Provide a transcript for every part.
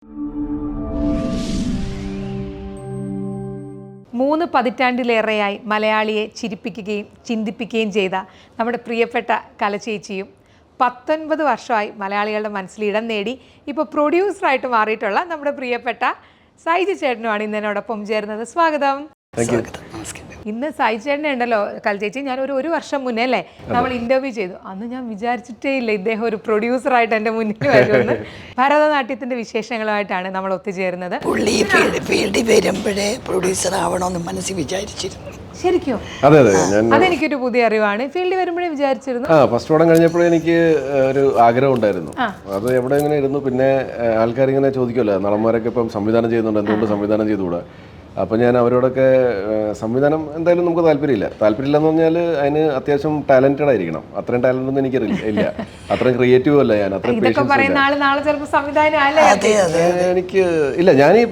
3 പതിറ്റാണ്ടിലേറെയായി മലയാളിയെ ചിരിപ്പിക്കുകയും ചിന്തിപ്പിക്കുകയും ചെയ്ത നമ്മുടെ പ്രിയപ്പെട്ട കലചേച്ചിയും 19 വർഷമായി മലയാളികളുടെ മനസ്സിൽ ഇടം നേടി ഇപ്പോൾ പ്രൊഡ്യൂസറായിട്ട് മാറിയിട്ടുള്ള നമ്മുടെ പ്രിയപ്പെട്ട സൈജു ചേട്ടനുമാണ് ഇന്ന് എന്നോടൊപ്പം ചേരുന്നത്. സ്വാഗതം. ഇന്ന് സൈജു ചേട്ടനെ ഉണ്ടല്ലോ കലചേച്ചി, ഞാൻ ഒരു വർഷം മുന്നേ അല്ലേ നമ്മൾ ഇന്റർവ്യൂ ചെയ്തു. അന്ന് ഞാൻ വിചാരിച്ചിട്ടേ ഇല്ല ഇദ്ദേഹം ഒരു പ്രൊഡ്യൂസറായിട്ട് എൻ്റെ മുന്നിൽ വരുമെന്ന്. ഭരതനാട്യത്തിന്റെ വിശേഷങ്ങളുമായിട്ടാണ് നമ്മൾ ഒത്തുചേരുന്നത്. ഫീൽഡിൽ വരുമ്പോഴേ പ്രൊഡ്യൂസർ ആവണമെന്ന് മനസ്സിൽ വിചാരിച്ചിരുന്നു. ശരിക്കും അതെനിക്കൊരു പുതിയ അറിവാണ്. ഫീൽഡിൽ വരുമ്പോഴേ വിചാരിച്ചിരുന്നു. ഫസ്റ്റ് പടം കഴിഞ്ഞപ്പോഴേ എനിക്ക് ഒരു ആഗ്രഹം ഉണ്ടായിരുന്നു. അത് എവിടെ ഇങ്ങനെ ഇരുന്നു. പിന്നെ ആൾക്കാരിങ്ങനെ ചോദിക്കുമല്ലോ, നടന്മാരൊക്കെ ഇപ്പം സംവിധാനം ചെയ്യുന്നുണ്ട്, എന്തുകൊണ്ട് സംവിധാനം ചെയ്തുകൂടാ. അപ്പം ഞാൻ അവരോടൊക്കെ സംവിധാനം എന്തായാലും നമുക്ക് താല്പര്യമില്ല എന്ന് പറഞ്ഞാൽ അതിന് അത്യാവശ്യം ടാലന്റഡ് ആയിരിക്കണം. അത്രയും ടാലന്റ് ഒന്നും എനിക്ക് ഇല്ല, അത്രയും ക്രിയേറ്റീവ് അല്ല ഞാൻ, അത്രയും എനിക്ക് ഇല്ല. ഞാൻ ഈ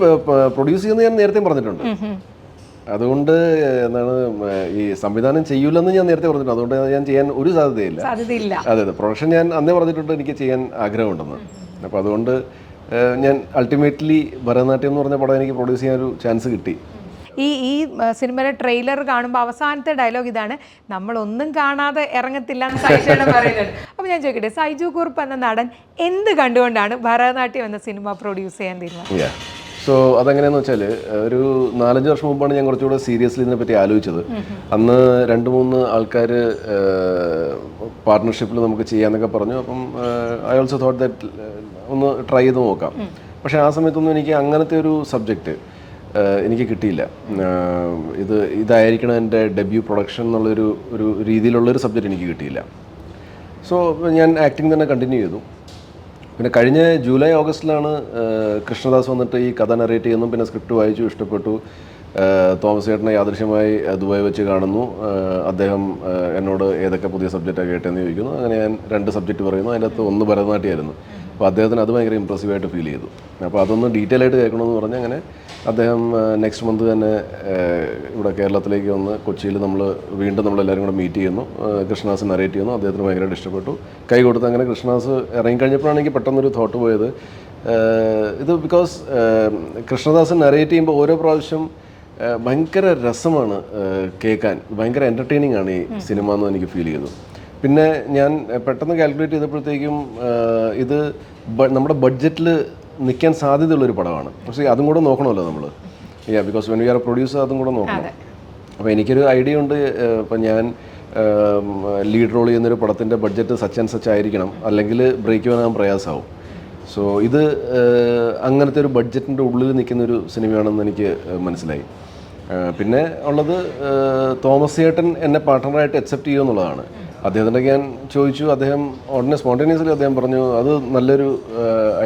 പ്രൊഡ്യൂസ് ചെയ്യുന്നത് ഞാൻ നേരത്തെ പറഞ്ഞിട്ടുണ്ട്. അതുകൊണ്ട് എന്താണ് ഈ സംവിധാനം ചെയ്യൂലെന്ന് ഞാൻ നേരത്തെ പറഞ്ഞിട്ടുണ്ട്. അതുകൊണ്ട് ഞാൻ ചെയ്യാൻ ഒരു സാധ്യതയില്ല. അതെ, പ്രൊഫഷൻ ഞാൻ അന്നേ പറഞ്ഞിട്ടുണ്ട് എനിക്ക് ചെയ്യാൻ ആഗ്രഹമുണ്ടെന്ന്. അപ്പോൾ അതുകൊണ്ട് ഞാൻ അൾട്ടിമേറ്റ്ലി ഭരതനാട്യം എന്ന് പറഞ്ഞ പടം എനിക്ക് പ്രൊഡ്യൂസ് ചെയ്യാൻ ഒരു ചാൻസ് കിട്ടി. ഈ സിനിമയുടെ ട്രെയിലർ കാണുമ്പോൾ അവസാനത്തെ ഡയലോഗ് ഇതാണ്, നമ്മളൊന്നും കാണാതെ ഇറങ്ങത്തില്ല എന്ന് സൈജു പറയുന്നുണ്ട്. അപ്പോൾ ഞാൻ ചോദിക്കട്ടെ, സൈജു കുറുപ്പ് എന്ന നടൻ എന്ത് കണ്ടുകൊണ്ടാണ് ഭരതനാട്യം എന്ന സിനിമ പ്രൊഡ്യൂസ് ചെയ്യാൻ തീരുമാനിച്ചത്? സോ അതെങ്ങനെയാണെന്ന് വെച്ചാൽ, ഒരു 4-5 വർഷം മുമ്പാണ് ഞാൻ കുറച്ചുകൂടെ സീരിയസ്ലി ഇതിനെപ്പറ്റി ആലോചിച്ചത്. അന്ന് 2-3 ആൾക്കാർ പാർട്ട്ണർഷിപ്പിൽ നമുക്ക് ചെയ്യാമെന്നൊക്കെ പറഞ്ഞു. അപ്പം ഐ ഓൾസോ തോട്ട് ദാറ്റ് ഒന്ന് ട്രൈ ചെയ്ത് നോക്കാം. പക്ഷേ ആ സമയത്തൊന്നും എനിക്ക് അങ്ങനത്തെ ഒരു സബ്ജക്റ്റ് എനിക്ക് കിട്ടിയില്ല. ഇതായിരിക്കണം എൻ്റെ ഡെബ്യൂ പ്രൊഡക്ഷൻ എന്നുള്ളൊരു രീതിയിലുള്ളൊരു സബ്ജക്റ്റ് എനിക്ക് കിട്ടിയില്ല. സോ ഞാൻ ആക്ടിങ് തന്നെ കണ്ടിന്യൂ ചെയ്തു. പിന്നെ കഴിഞ്ഞ ജൂലൈ ഓഗസ്റ്റിലാണ് കൃഷ്ണദാസ് വന്നിട്ട് ഈ കഥ നറേറ്റ് ചെയ്യുന്നു. പിന്നെ സ്ക്രിപ്റ്റ് വായിച്ചു, ഇഷ്ടപ്പെട്ടു. തോമസ് ചേട്ടനെ യാദൃശ്യമായി ദുബായ് വെച്ച് കാണുന്നു. അദ്ദേഹം എന്നോട് ഏതൊക്കെ പുതിയ സബ്ജക്റ്റാണ് കേട്ടതെന്ന് ചോദിക്കുന്നു. അങ്ങനെ ഞാൻ 2 സബ്ജക്റ്റ് പറയുന്നു. അതിൻ്റെ അകത്ത് 1 ഭരതനാട്യമായിരുന്നു. അപ്പോൾ അദ്ദേഹത്തിന് അത് ഭയങ്കര ഇമ്പ്രസീവായിട്ട് ഫീൽ ചെയ്തു. അപ്പോൾ അതൊന്ന് ഡീറ്റെയിൽ ആയിട്ട് കേൾക്കണമെന്ന് പറഞ്ഞ് അങ്ങനെ അദ്ദേഹം നെക്സ്റ്റ് മന്ത് തന്നെ ഇവിടെ കേരളത്തിലേക്ക് വന്ന് കൊച്ചിയിൽ വീണ്ടും നമ്മളെല്ലാവരും കൂടെ മീറ്റ് ചെയ്യുന്നു. കൃഷ്ണദാസ് നറേറ്റ് ചെയ്യുന്നു. അദ്ദേഹത്തിന് ഭയങ്കരമായിട്ട് ഇഷ്ടപ്പെട്ടു. കൈ കൊടുത്ത് അങ്ങനെ കൃഷ്ണദാസ് ഇറങ്ങിക്കഴിഞ്ഞപ്പോഴാണ് എനിക്ക് പെട്ടെന്നൊരു തോട്ട് പോയത്. ഇത് ബിക്കോസ് കൃഷ്ണദാസ് നറേറ്റ് ചെയ്യുമ്പോൾ ഓരോ പ്രാവശ്യം ഭയങ്കര രസമാണ് കേൾക്കാൻ, ഭയങ്കര എൻ്റർടൈനിങ് ആണ് ഈ സിനിമ എന്ന് എനിക്ക് ഫീൽ ചെയ്തു. പിന്നെ ഞാൻ പെട്ടെന്ന് കാൽക്കുലേറ്റ് ചെയ്തപ്പോഴത്തേക്കും ഇത് നമ്മുടെ ബഡ്ജറ്റിൽ നിൽക്കാൻ സാധ്യതയുള്ളൊരു പടമാണ്. പക്ഷേ അതും കൂടെ നോക്കണമല്ലോ നമ്മൾ. Because when we are producer അതും കൂടെ നോക്കണം. അപ്പോൾ എനിക്കൊരു ഐഡിയ ഉണ്ട്. ഇപ്പം ഞാൻ ലീഡ് റോൾ ചെയ്യുന്നൊരു പടത്തിൻ്റെ ബഡ്ജറ്റ് സച്ച് ആൻഡ് സച്ച് ആയിരിക്കണം, അല്ലെങ്കിൽ ബ്രേക്ക് വരാൻ പ്രയാസമാവും. സോ ഇത് അങ്ങനത്തെ ഒരു ബഡ്ജറ്റിൻ്റെ ഉള്ളിൽ നിൽക്കുന്നൊരു സിനിമയാണെന്ന് എനിക്ക് മനസ്സിലായി. പിന്നെ ഉള്ളത് തോമസ് ചേട്ടൻ എന്നെ പാർട്ട്ണറായിട്ട് അക്സെപ്റ്റ് ചെയ്യുമെന്നുള്ളതാണ്. അദ്ദേഹത്തിൻ്റെ ഞാൻ ചോദിച്ചു. അദ്ദേഹം ഉടനെ സ്പോണ്ടേനിയസ്ലി അദ്ദേഹം പറഞ്ഞു അത് നല്ലൊരു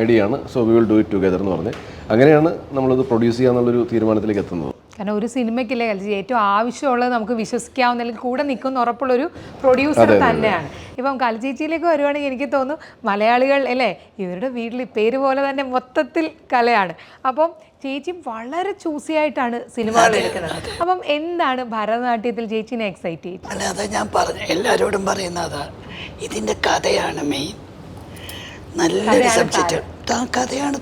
ഐഡിയ ആണ്, so we will do it together എന്ന് പറഞ്ഞ് അങ്ങനെയാണ് നമ്മളിത് പ്രൊഡ്യൂസ് ചെയ്യാന്നുള്ളൊരു തീരുമാനത്തിലേക്ക് എത്തുന്നത്. കാരണം ഒരു സിനിമയ്ക്കില്ലേ ഏറ്റവും ആവശ്യമുള്ളത് നമുക്ക് വിശ്വസിക്കാവുന്ന അല്ലെങ്കിൽ കൂടെ നിൽക്കുന്ന ഉറപ്പുള്ളൊരു പ്രൊഡ്യൂസർ തന്നെയാണ്. ഇപ്പം കലചേച്ചിയിലേക്ക് വരുവാണെങ്കിൽ എനിക്ക് തോന്നുന്നു മലയാളികൾ അല്ലേ, ഇവരുടെ വീട്ടിൽ പേര് പോലെ തന്നെ മൊത്തത്തിൽ കലയാണ്. അപ്പം ചേച്ചി വളരെ ചൂസിയായിട്ടാണ് സിനിമകൾ എടുക്കുന്നത്. അപ്പം എന്താണ് ഭരതനാട്യത്തിൽ ചേച്ചിനെ എക്സൈറ്റ് ചെയ്തത്? അല്ല, അത് ഞാൻ പറഞ്ഞു എല്ലാവരോടും പറയുന്നത്, ഇതിൻ്റെ കഥയാണ് മെയിൻ. നല്ലൊരു സബ്ജക്റ്റ്, കഥയാണ്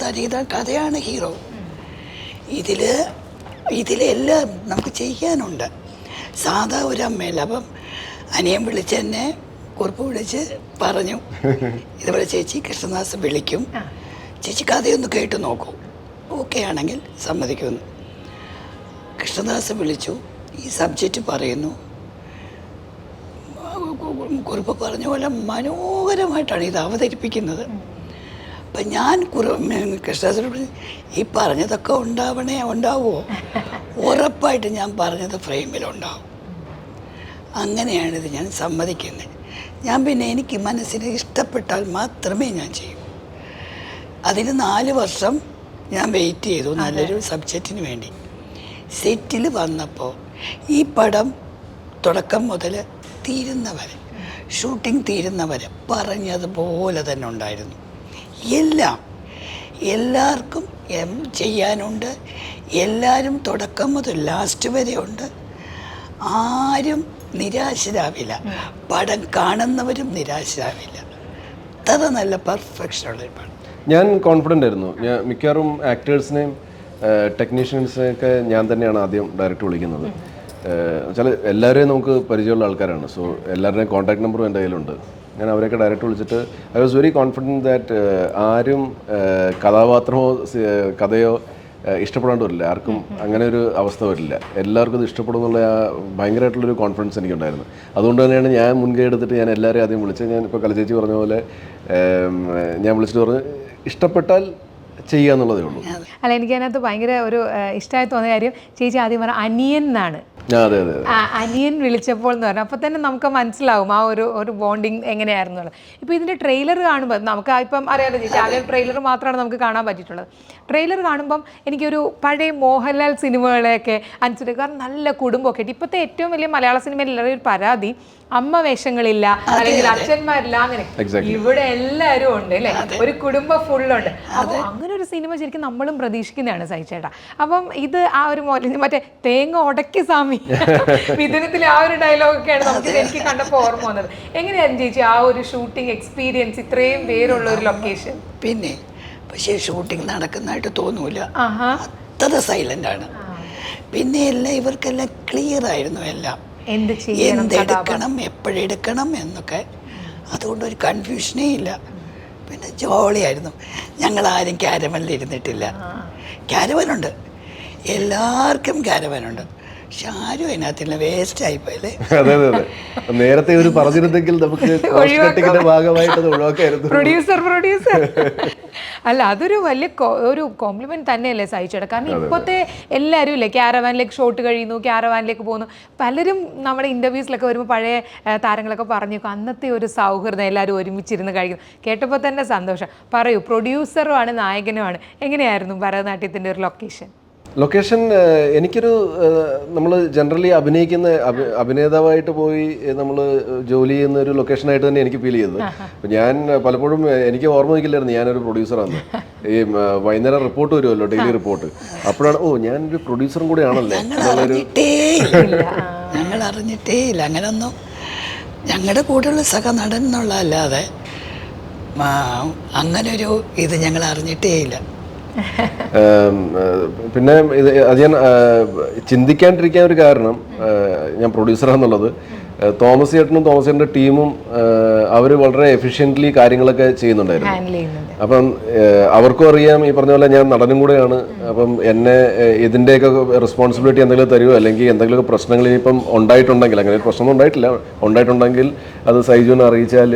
കഥയാണ് ഹീറോ. ഇതിലെല്ലാം നമുക്ക് ചെയ്യാനുണ്ട്. സാധാ ഒരു അമ്മയല്ല. അപ്പം അനിയൻ വിളിച്ച് എന്നെ കുറിപ്പ് വിളിച്ച് പറഞ്ഞു, ഇതുപോലെ ചേച്ചി കൃഷ്ണദാസ് വിളിക്കും, ചേച്ചി കഥയൊന്ന് കേട്ട് നോക്കൂ, ഓക്കെ ആണെങ്കിൽ സമ്മതിക്കുമെന്ന്. കൃഷ്ണദാസ് വിളിച്ചു, ഈ സബ്ജക്റ്റ് പറയുന്നു. കുറിപ്പ് പറഞ്ഞ പോലെ മനോഹരമായിട്ടാണ് ഇത് അവതരിപ്പിക്കുന്നത്. അപ്പം ഞാൻ കൃഷ്ണദാസിനോട് ഈ പറഞ്ഞതൊക്കെ ഉണ്ടാവുമോ? ഉറപ്പായിട്ട് ഞാൻ പറഞ്ഞത് ഫ്രെയിമിലുണ്ടാവും. അങ്ങനെയാണിത് ഞാൻ സമ്മതിക്കുന്നത്. ഞാൻ പിന്നെ എനിക്ക് മനസ്സിന് ഇഷ്ടപ്പെട്ടാൽ മാത്രമേ ഞാൻ ചെയ്യൂ. അതിന് 4 വർഷം ഞാൻ വെയിറ്റ് ചെയ്തു നല്ലൊരു സബ്ജക്റ്റിന് വേണ്ടി. സെറ്റിൽ വന്നപ്പോൾ ഈ പടം തുടക്കം മുതൽ തീരുന്നവരെ, ഷൂട്ടിംഗ് തീരുന്നവരെ പറഞ്ഞതുപോലെ തന്നെ ഉണ്ടായിരുന്നു. എല്ലാവർക്കും ചെയ്യാനുണ്ട്. എല്ലാവരും തുടക്കം മുതൽ ലാസ്റ്റ് വരെ ഉണ്ട്. ആരും നിരാശരാവില്ല. പടം കാണുന്നവരും നിരാശരാവില്ല. അത്ര നല്ല പെർഫെക്ഷനുള്ള ഒരു പടം. ഞാൻ കോൺഫിഡൻ്റ് ആയിരുന്നു. ഞാൻ മിക്കവാറും ആക്ടേഴ്സിനെയും ടെക്നീഷ്യൻസിനെയൊക്കെ ഞാൻ തന്നെയാണ് ആദ്യം ഡയറക്റ്റ് വിളിക്കുന്നത്. വെച്ചാൽ എല്ലാവരെയും നമുക്ക് പരിചയമുള്ള ആൾക്കാരാണ്. സോ എല്ലാവരുടെയും കോൺടാക്ട് നമ്പറും എൻ്റെ കയ്യിലുണ്ട്. ഞാൻ അവരെയൊക്കെ ഡയറക്റ്റ് വിളിച്ചിട്ട് I was very confident that ആരും കഥാപാത്രമോ കഥയോ ഇഷ്ടപ്പെടാണ്ട് വരില്ല. ആർക്കും അങ്ങനെ ഒരു അവസ്ഥ വരില്ല. എല്ലാവർക്കും ഇത് ഇഷ്ടപ്പെടും എന്നുള്ള ഭയങ്കരമായിട്ടുള്ളൊരു കോൺഫിഡൻസ് എനിക്കുണ്ടായിരുന്നു. അതുകൊണ്ട് തന്നെയാണ് ഞാൻ മുൻകൈ എടുത്തിട്ട് ഞാൻ എല്ലാവരെയും ആദ്യം വിളിച്ചത്. ഞാൻ ഇപ്പോൾ കലചേച്ചി പറഞ്ഞ പോലെ ഞാൻ വിളിച്ചിട്ട് പറഞ്ഞ് ഇഷ്ടപ്പെട്ടാൽ ചെയ്യുക എന്നുള്ളതേ ഉള്ളൂ. അല്ല, എനിക്ക് അതിനകത്ത് ഭയങ്കര ഒരു ഇഷ്ടമായി തോന്നിയ കാര്യം ചേച്ചി ആദ്യം പറഞ്ഞ അനിയൻ എന്നാണ്. അതെ അതെ, അനിയൻ വിളിച്ചപ്പോൾ എന്ന് പറഞ്ഞു. അപ്പോൾ തന്നെ നമുക്ക് മനസ്സിലാവും ആ ഒരു ബോണ്ടിങ് എങ്ങനെയായിരുന്നു. ഇപ്പോൾ ഇതിൻ്റെ ട്രെയിലർ കാണുമ്പോൾ നമുക്ക് ഇപ്പം അറിയാമല്ലോ ചേച്ചി, ആദ്യം ട്രെയിലർ മാത്രമാണ് നമുക്ക് കാണാൻ പറ്റിയിട്ടുള്ളത്. ട്രെയിലർ കാണുമ്പം എനിക്കൊരു പഴയ മോഹൻലാൽ സിനിമകളെയൊക്കെ അനുസരിച്ച്, കാരണം നല്ല കുടുംബമൊക്കെ ആയിട്ട്. ഇപ്പോഴത്തെ ഏറ്റവും വലിയ മലയാള സിനിമയിൽ എല്ലാവരും ഒരു പരാതി അമ്മ വേഷങ്ങളില്ല, അല്ലെങ്കിൽ അച്ഛന്മാരില്ല, അങ്ങനെ. ഇവിടെ എല്ലാവരും ഉണ്ട് അല്ലേ, ഒരു കുടുംബം ഫുള്ളുണ്ട്. അപ്പോൾ അങ്ങനെ ഒരു സിനിമ ശരിക്കും നമ്മളും പ്രതീക്ഷിക്കുന്നതാണ് സഹിച്ചേട്ടാ. അപ്പം ഇത് ആ ഒരു മറ്റേ തേങ്ങ ഉടക്കി സ്വാമി മിഥുനത്തിലെ ആ ഒരു ഡയലോഗൊക്കെയാണ് നമുക്ക് എനിക്ക് കണ്ടപ്പോൾ ഓർമ്മ വന്നത്. എങ്ങനെയായിരുന്നു ചേച്ചി ആ ഒരു ഷൂട്ടിംഗ് എക്സ്പീരിയൻസ്, ഇത്രയും പേരുള്ള ഒരു ലൊക്കേഷൻ? പിന്നെ പക്ഷേ ഷൂട്ടിംഗ് നടക്കുന്നതായിട്ട് തോന്നൂല, അത്ര സൈലന്റ് ആണ്. പിന്നെ എല്ലാം ഇവർക്കെല്ലാം ക്ലിയർ ആയിരുന്നു, എല്ലാം എന്തെടുക്കണം എപ്പോഴെടുക്കണം എന്നൊക്കെ. അതുകൊണ്ട് ഒരു കൺഫ്യൂഷനേ ഇല്ല. പിന്നെ ജോളിയായിരുന്നു. ഞങ്ങൾ ആരും ക്യാരവനിൽ ഇരുന്നിട്ടില്ല. ക്യാരവനുണ്ട്, എല്ലാവർക്കും ക്യാരവനുണ്ട്, പക്ഷെ ആരും അതിനകത്തില്ല, വേസ്റ്റ് ആയിപ്പോയല്ലേ. അതെ അതെ അതെ, നേരത്തെ ഒരു പറഞ്ഞിരുന്നെങ്കിൽ നമുക്ക് ഭാഗമായിട്ട് ഒഴിവാക്കായിരുന്നു. പ്രൊഡ്യൂസർ അല്ല, അതൊരു വലിയ ഒരു കോംപ്ലിമെന്റ് തന്നെയല്ലേ സഹിച്ചേട്ടാ. കാരണം ഇപ്പോഴത്തെ എല്ലാവരും ഇല്ലേ ക്യാരവാനിലേക്ക് ഷോട്ട് കഴിയുന്നു, ക്യാരവാനിലേക്ക് പോകുന്നു. പലരും നമ്മുടെ ഇന്റർവ്യൂസിലൊക്കെ വരുമ്പോൾ പഴയ താരങ്ങളൊക്കെ പറഞ്ഞു അന്നത്തെ ഒരു സൗഹൃദം, എല്ലാവരും ഒരുമിച്ചിരുന്ന് കഴിക്കുന്നു. കേട്ടപ്പോൾ തന്നെ സന്തോഷം. പറയൂ, പ്രൊഡ്യൂസറുമാണ് നായകനുമാണ്, എങ്ങനെയായിരുന്നു ഭരതനാട്യത്തിൻ്റെ ഒരു ലൊക്കേഷൻ? എനിക്കൊരു നമ്മൾ ജനറലി അഭിനേതാവായിട്ട് പോയി നമ്മൾ ജോലി ചെയ്യുന്ന ഒരു ലൊക്കേഷനായിട്ട് തന്നെ എനിക്ക് ഫീൽ ചെയ്തത്. അപ്പം ഞാൻ പലപ്പോഴും എനിക്ക് ഓർമ്മ വയ്ക്കില്ലായിരുന്നു ഞാനൊരു പ്രൊഡ്യൂസറാണ്. ഈ വൈകുന്നേരം റിപ്പോർട്ട് വരുമല്ലോ, ഡെയിലി റിപ്പോർട്ട്. അപ്പോഴാണ് ഞാനൊരു പ്രൊഡ്യൂസറും കൂടെ ആണല്ലേ എന്നുള്ളൊരു. ഞങ്ങൾ അറിഞ്ഞിട്ടേ ഇല്ല അങ്ങനൊന്നും. ഞങ്ങളുടെ കൂടെയുള്ള സഹനടൻ എന്നുള്ളതല്ലാതെ അങ്ങനൊരു ഇത് ഞങ്ങൾ അറിഞ്ഞിട്ടേ ഇല്ല. പിന്നെ അത് ഞാൻ ചിന്തിക്കാണ്ടിരിക്കാൻ ഒരു കാരണം, ഞാൻ പ്രൊഡ്യൂസറാണെന്നുള്ളത്, തോമസ് ചേട്ടനും തോമസ് ചേട്ടൻ്റെ ടീമും അവർ വളരെ എഫിഷ്യൻ്റ്ലി കാര്യങ്ങളൊക്കെ ചെയ്യുന്നുണ്ടായിരുന്നു. അപ്പം അവർക്കും അറിയാം ഈ പറഞ്ഞ പോലെ ഞാൻ നടനും കൂടെയാണ്. അപ്പം എന്നെ ഇതിൻ്റെയൊക്കെ റെസ്പോൺസിബിലിറ്റി എന്തെങ്കിലും തരുമോ, അല്ലെങ്കിൽ എന്തെങ്കിലുമൊക്കെ പ്രശ്നങ്ങൾ ഇനിയിപ്പം ഉണ്ടായിട്ടുണ്ടെങ്കിൽ, അങ്ങനെ പ്രശ്നമൊന്നും ഉണ്ടായിട്ടില്ല, ഉണ്ടായിട്ടുണ്ടെങ്കിൽ അത് സൈജുവിനെ അറിയിച്ചാൽ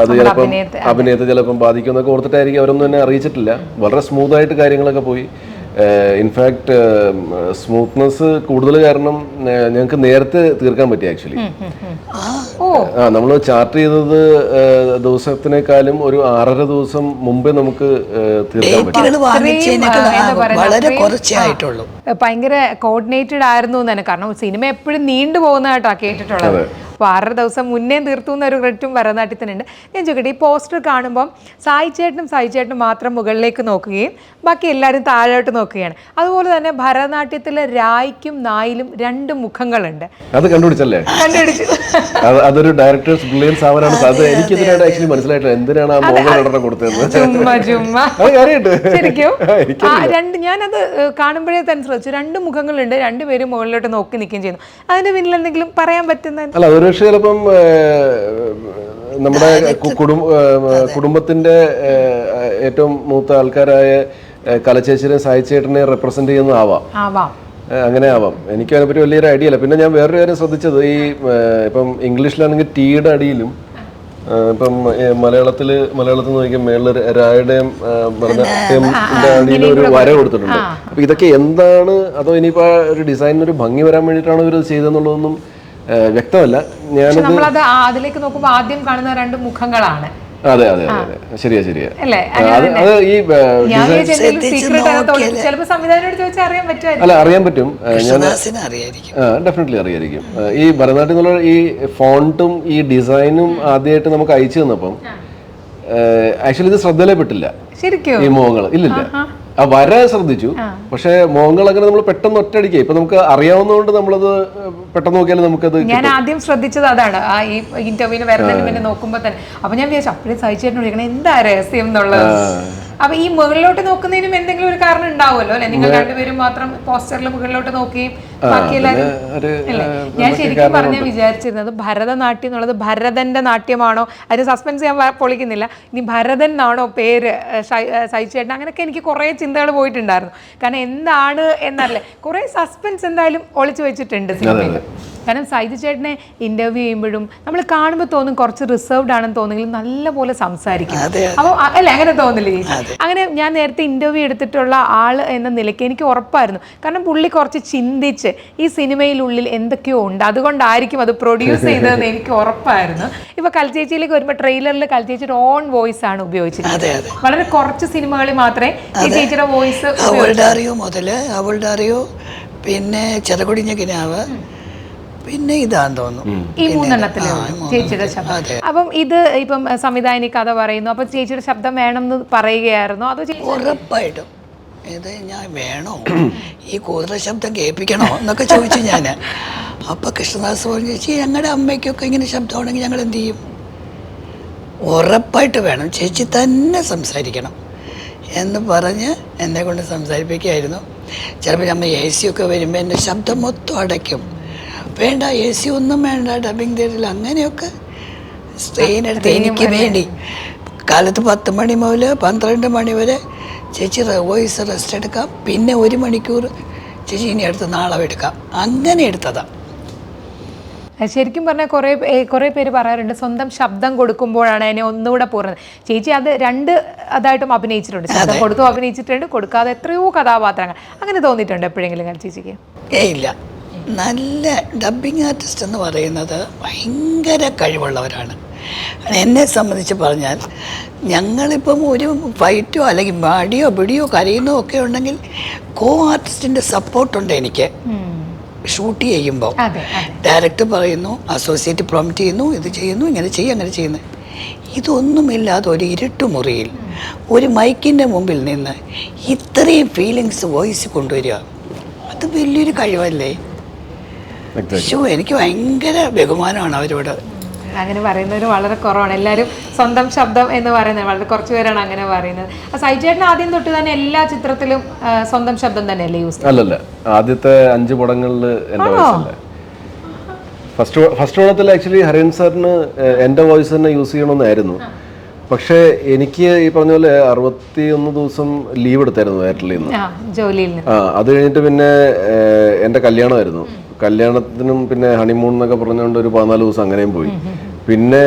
അത് ചിലപ്പം അഭിനയത്തെ ചിലപ്പം ബാധിക്കുമെന്നൊക്കെ ഓർത്തിട്ടായിരിക്കും അവരൊന്നും തന്നെ അറിയിച്ചിട്ടില്ല. വളരെ സ്മൂത്തായിട്ട് കാര്യങ്ങളൊക്കെ പോയി. ഇൻഫാക്ട് സ്മൂത്ത്നെസ് കൂടുതൽ കാരണം ഞങ്ങൾക്ക് നേരത്തെ തീർക്കാൻ പറ്റി. ആക്ച്വലി നമ്മൾ ചാർട്ട് ചെയ്തത് ദിവസത്തിനേക്കാളും ഒരു 6.5 ദിവസം മുമ്പേ നമുക്ക് തീർക്കാൻ പറ്റി. ഭയങ്കര കോർഡിനേറ്റഡ് ആയിരുന്നു തന്നെ, കാരണം സിനിമ എപ്പോഴും നീണ്ടു പോകുന്നതായിട്ടാണ് കേട്ടിട്ടുള്ളത്. അപ്പോൾ 6.5 ദിവസം മുന്നേ തീർത്തു എന്നൊരു ക്രെഡിറ്റും ഭരതനാട്യത്തിനുണ്ട്. ഞാൻ ചോദിക്കട്ടെ, ഈ പോസ്റ്റർ കാണുമ്പം സായി ചേട്ടനും മാത്രം മുകളിലേക്ക് നോക്കുകയും ബാക്കി എല്ലാവരും താഴോട്ട് നോക്കുകയാണ്. അതുപോലെ തന്നെ ഭരതനാട്യത്തിലെ രായ്ക്കും നായിലും 2 മുഖങ്ങളുണ്ട്. അത് കണ്ടുപിടിച്ചല്ലേ? കണ്ടുപിടിച്ചു. അതൊരു ഡയറക്ടേഴ്സ് ബ്രില്യൻസ് ആവാനാണ് സാധ്യത. എനിക്കിതിനായിട്ട് ആക്ച്വലി മനസ്സിലായിട്ടില്ല എന്തിനാണ് ആ മോഹൻ കൊടുത്തത്. ശരിക്കും ഞാനത് കാണുമ്പോഴേ തന്നെ ശ്രദ്ധിച്ചു. 2 മുഖങ്ങളുണ്ട്, 2 പേരും മുകളിലോട്ട് നോക്കി നിൽക്കുകയും ചെയ്യുന്നു. അതിന്റെ പിന്നിൽ എന്തെങ്കിലും പറയാൻ പറ്റുന്ന? അല്ല, ഒരു പക്ഷേ ചിലപ്പം നമ്മുടെ കുടുംബത്തിന്റെ ഏറ്റവും മൂത്ത ആൾക്കാരായ കലച്ചേച്ചിനെ സായിച്ചേട്ടനെ റെപ്രസെന്റ് ചെയ്യുന്നതാവാം, അങ്ങനെ ആവാം. എനിക്ക് അതിനെപ്പറ്റി വലിയൊരു ഐഡിയ ഇല്ല. പിന്നെ ഞാൻ വേറൊരു കാര്യം ശ്രദ്ധിച്ചത്, ഈ ഇപ്പം ഇംഗ്ലീഷിലാണെങ്കിൽ ടീയുടെ അടിയിലും ഇപ്പം മലയാളത്തിൽ നോക്കിയാൽ മേളിൽ രായുടെയും അടിയിൽ ഒരു വര കൊടുത്തിട്ടുണ്ട്. അപ്പൊ ഇതൊക്കെ എന്താണ്, അതോ ഇനിയിപ്പോ ഒരു ഡിസൈനിന് ഒരു ഭംഗി വരാൻ വേണ്ടിയിട്ടാണ് ഇവർ ചെയ്തെന്നുള്ളതൊന്നും വ്യക്തമല്ല. നമ്മളത് അതിലേക്ക് നോക്കുമ്പോൾ ആദ്യം കാണുന്ന 2 മുഖങ്ങളാണ്. അതെ അതെ അതെ, ശരിയാ. അല്ല, അറിയാൻ പറ്റും, ഡെഫിനറ്റ്ലി അറിയായിരിക്കും. ഈ ഭരതനാട്യം എന്നുള്ള ഈ ഫോണ്ടും ഈ ഡിസൈനും ആദ്യമായിട്ട് നമുക്ക് അയച്ചു തന്നപ്പം ആക്ച്വലി ഇത് ശ്രദ്ധയിൽപ്പെട്ടില്ല ഈ മുഖങ്ങൾ. ഇല്ലില്ല, ആ വര ശ്രദ്ധിച്ചു, പക്ഷെ മുഖങ്ങൾ അങ്ങനെ നമ്മൾ പെട്ടെന്ന് ഒറ്റയടിക്കുക. ഇപ്പൊ നമുക്ക് അറിയാവുന്നതുകൊണ്ട് നമ്മളത് പെട്ടെന്ന് നോക്കിയാലും നമുക്കത്. ഞാൻ ആദ്യം ശ്രദ്ധിച്ചത് അതാണ്, ആ ഈ ഇന്റർവ്യൂവിന് വരുന്നതിന് മുന്നേ നോക്കുമ്പോ തന്നെ. അപ്പൊ ഞാൻ വിചാരിച്ചു അപ്പോഴേ സഹിച്ചേട്ടൻ വിളിക്കണം എന്താ രഹസ്യം എന്നുള്ളത്. അപ്പൊ ഈ മുകളിലോട്ട് നോക്കുന്നതിനും എന്തെങ്കിലും ഒരു കാരണം ഉണ്ടാവുമല്ലോ അല്ലെ? നിങ്ങൾ രണ്ടുപേരും മാത്രം പോസ്റ്ററിൽ മുകളിലോട്ട് നോക്കുകയും ബാക്കി എല്ലാവരും അല്ലേ? ഞാൻ ശരിക്കും പറഞ്ഞാൽ വിചാരിച്ചിരുന്നത് ഭരതനാട്യം എന്നുള്ളത് ഭരതന്റെ നാട്യമാണോ, അതിന് സസ്പെൻസ് ഞാൻ പൊളിക്കുന്നില്ല. ഇനി ഭരതൻ എന്നാണോ പേര്, സഹിച്ചേട്ടൻ, അങ്ങനെയൊക്കെ എനിക്ക് കുറേ ചിന്തകൾ പോയിട്ടുണ്ടായിരുന്നു. കാരണം എന്താണ് എന്നല്ലേ, കുറേ സസ്പെൻസ് എന്തായാലും ഒളിച്ചു വെച്ചിട്ടുണ്ട് സിനിമയിൽ. കാരണം സൈജു ചേട്ടനെ ഇന്റർവ്യൂ ചെയ്യുമ്പോഴും നമ്മൾ കാണുമ്പോൾ തോന്നും കുറച്ച് റിസർവ്ഡ് ആണെന്ന് തോന്നുമെങ്കിലും നല്ലപോലെ സംസാരിക്കും. അപ്പോൾ അല്ലേ, അങ്ങനെ തോന്നില്ലേ ചേച്ചി? അങ്ങനെ ഞാൻ നേരത്തെ ഇന്റർവ്യൂ എടുത്തിട്ടുള്ള ആൾ എന്ന നിലയ്ക്ക് എനിക്ക് ഉറപ്പായിരുന്നു. കാരണം പുള്ളി കുറച്ച് ചിന്തിച്ച് ഈ സിനിമയിലുള്ളിൽ എന്തൊക്കെയോ ഉണ്ട്, അതുകൊണ്ടായിരിക്കും അത് പ്രൊഡ്യൂസ് ചെയ്തതെന്ന് എനിക്ക് ഉറപ്പായിരുന്നു. ഇപ്പൊ കൽച്ചേച്ചിയിലേക്ക് വരുമ്പോൾ ട്രെയിലറിൽ കൽച്ചേച്ചിയുടെ ഓൺ വോയിസ് ആണ് ഉപയോഗിച്ചിരുന്നത്. വളരെ കുറച്ച് സിനിമകളിൽ മാത്രമേ ഈ ചേച്ചിയുടെ വോയിസ് അവളുടെ അറിയോ, പിന്നെ ചെറുകുടിഞ്ഞ കിനാവ്, പിന്നെ ഇതാന്ന് തോന്നുന്നു, ഈ മൂന്നെണ്ണത്തില് ചേച്ചിയുടെ ശബ്ദം. അപ്പം ഇത് ഇപ്പം സംവിധായകൻ കഥ പറയുന്നു, അപ്പൊ ചേച്ചിയുടെ ശബ്ദം വേണം എന്ന് പറയുകയായിരുന്നോ അതോ? ഉറപ്പായിട്ടും ഇത് ഞാൻ വേണോ, ഈ കുതിര ശബ്ദം കേൾപ്പിക്കണോ എന്നൊക്കെ ചോദിച്ചു ഞാൻ. അപ്പൊ കൃഷ്ണദാസ് പറഞ്ഞു, ചേച്ചി ഞങ്ങളുടെ അമ്മയ്ക്കൊക്കെ ഇങ്ങനെ ശബ്ദമാണെങ്കിൽ ഞങ്ങൾ എന്ത് ചെയ്യും? ഉറപ്പായിട്ട് വേണം, ചേച്ചി തന്നെ സംസാരിക്കണം എന്ന് പറഞ്ഞ് എന്നെ കൊണ്ട് സംസാരിപ്പിക്കുകയായിരുന്നു. ചിലപ്പോൾ നമ്മൾ AC ഒക്കെ വരുമ്പോൾ എൻ്റെ ശബ്ദം മൊത്തം അടയ്ക്കും. വേണ്ട, AC ഒന്നും വേണ്ട, ഡബിങ് തിയേറ്ററിൽ അങ്ങനെയൊക്കെ സ്ട്രെയിൻ എടുത്ത് എനിക്ക് വേണ്ടി കാലത്ത് 10 മണി മുതൽ 12 മണി വരെ ചേച്ചി വോയിസ് റെസ്റ്റ് എടുക്കാം, പിന്നെ 1 മണിക്കൂർ ചേച്ചി ഇനി എടുത്ത് നാളെ എടുക്കാം, അങ്ങനെ എടുത്തതാണ്. ശരിക്കും പറഞ്ഞാൽ കുറേ പേര് പറയാറുണ്ട് സ്വന്തം ശബ്ദം കൊടുക്കുമ്പോഴാണ് അതിനെ ഒന്നുകൂടെ പൂർണ്ണത്. ചേച്ചി അത് അതായിട്ടും അഭിനയിച്ചിട്ടുണ്ട്, ശബ്ദം കൊടുത്തു അഭിനയിച്ചിട്ടുണ്ട്, കൊടുക്കാതെ എത്രയോ കഥാപാത്രങ്ങൾ. അങ്ങനെ തോന്നിയിട്ടുണ്ട് എപ്പോഴെങ്കിലും ചേച്ചിക്ക്? ഇല്ല, നല്ല ഡബ്ബിങ് ആർട്ടിസ്റ്റ് എന്ന് പറയുന്നത് ഭയങ്കര കഴിവുള്ളവരാണ്. എന്നെ സംബന്ധിച്ച് പറഞ്ഞാൽ ഞങ്ങളിപ്പം ഒരു ഫൈറ്റോ അല്ലെങ്കിൽ ബാടിയോ പിടിയോ കരയുന്നോ ഒക്കെ ഉണ്ടെങ്കിൽ കോ ആർട്ടിസ്റ്റിൻ്റെ സപ്പോർട്ടുണ്ട് എനിക്ക്. ഷൂട്ട് ചെയ്യുമ്പോൾ ഡയറക്ടർ പറയുന്നു, അസോസിയേറ്റ് പ്രോമിറ്റ് ചെയ്യുന്നു, ഇത് ചെയ്യുന്നു, ഇങ്ങനെ ചെയ്യും, അങ്ങനെ ചെയ്യുന്നു. ഇതൊന്നുമില്ലാതെ ഒരു ഇരുട്ടുമുറിയിൽ ഒരു മൈക്കിൻ്റെ മുമ്പിൽ നിന്ന് ഇത്രയും ഫീലിങ്സ് വോയിസ് കൊണ്ടുവരിക, അത് വലിയൊരു കഴിവല്ലേ? എനിക്ക് ഭയങ്കര ബഹുമാനമാണ് അവരോട്. അങ്ങനെ പറയുന്നവർ വളരെ കുറവാണ്. എല്ലാവരും സ്വന്തം ശബ്ദം എന്ന് പറയുന്നത് വളരെ കുറച്ച് പേരാണ് അങ്ങനെ പറയുന്നത്. സൈജേട്ടൻ ആദ്യം തൊട്ട് തന്നെ എല്ലാ ചിത്രത്തിലും സ്വന്തം ശബ്ദം തന്നെയല്ലേ യൂസ് ചെയ്യുന്നത്? അല്ലല്ല, ആദ്യത്തെ 5 പടങ്ങളിൽ എൻ്റെ വോയിസ്. ഫസ്റ്റ് പടത്തിൽ ആക്ച്വലി ഹരിൻ സാറിന് എൻ്റെ വോയിസ് തന്നെ യൂസ് ചെയ്യണമെന്നായിരുന്നു. പക്ഷേ എനിക്ക് ഈ പറഞ്ഞ പോലെ 61 ദിവസം ലീവ് എടുത്തായിരുന്നു എയർടെലിൽ നിന്ന്, ജോലിയിൽ നിന്ന്. അത് കഴിഞ്ഞിട്ട് പിന്നെ എൻ്റെ കല്യാണമായിരുന്നു. കല്യാണത്തിനും പിന്നെ ഹണിമൂൺ എന്നൊക്കെ പറഞ്ഞുകൊണ്ട് ഒരു 14 ദിവസം അങ്ങനെയും പോയി. പിന്നെ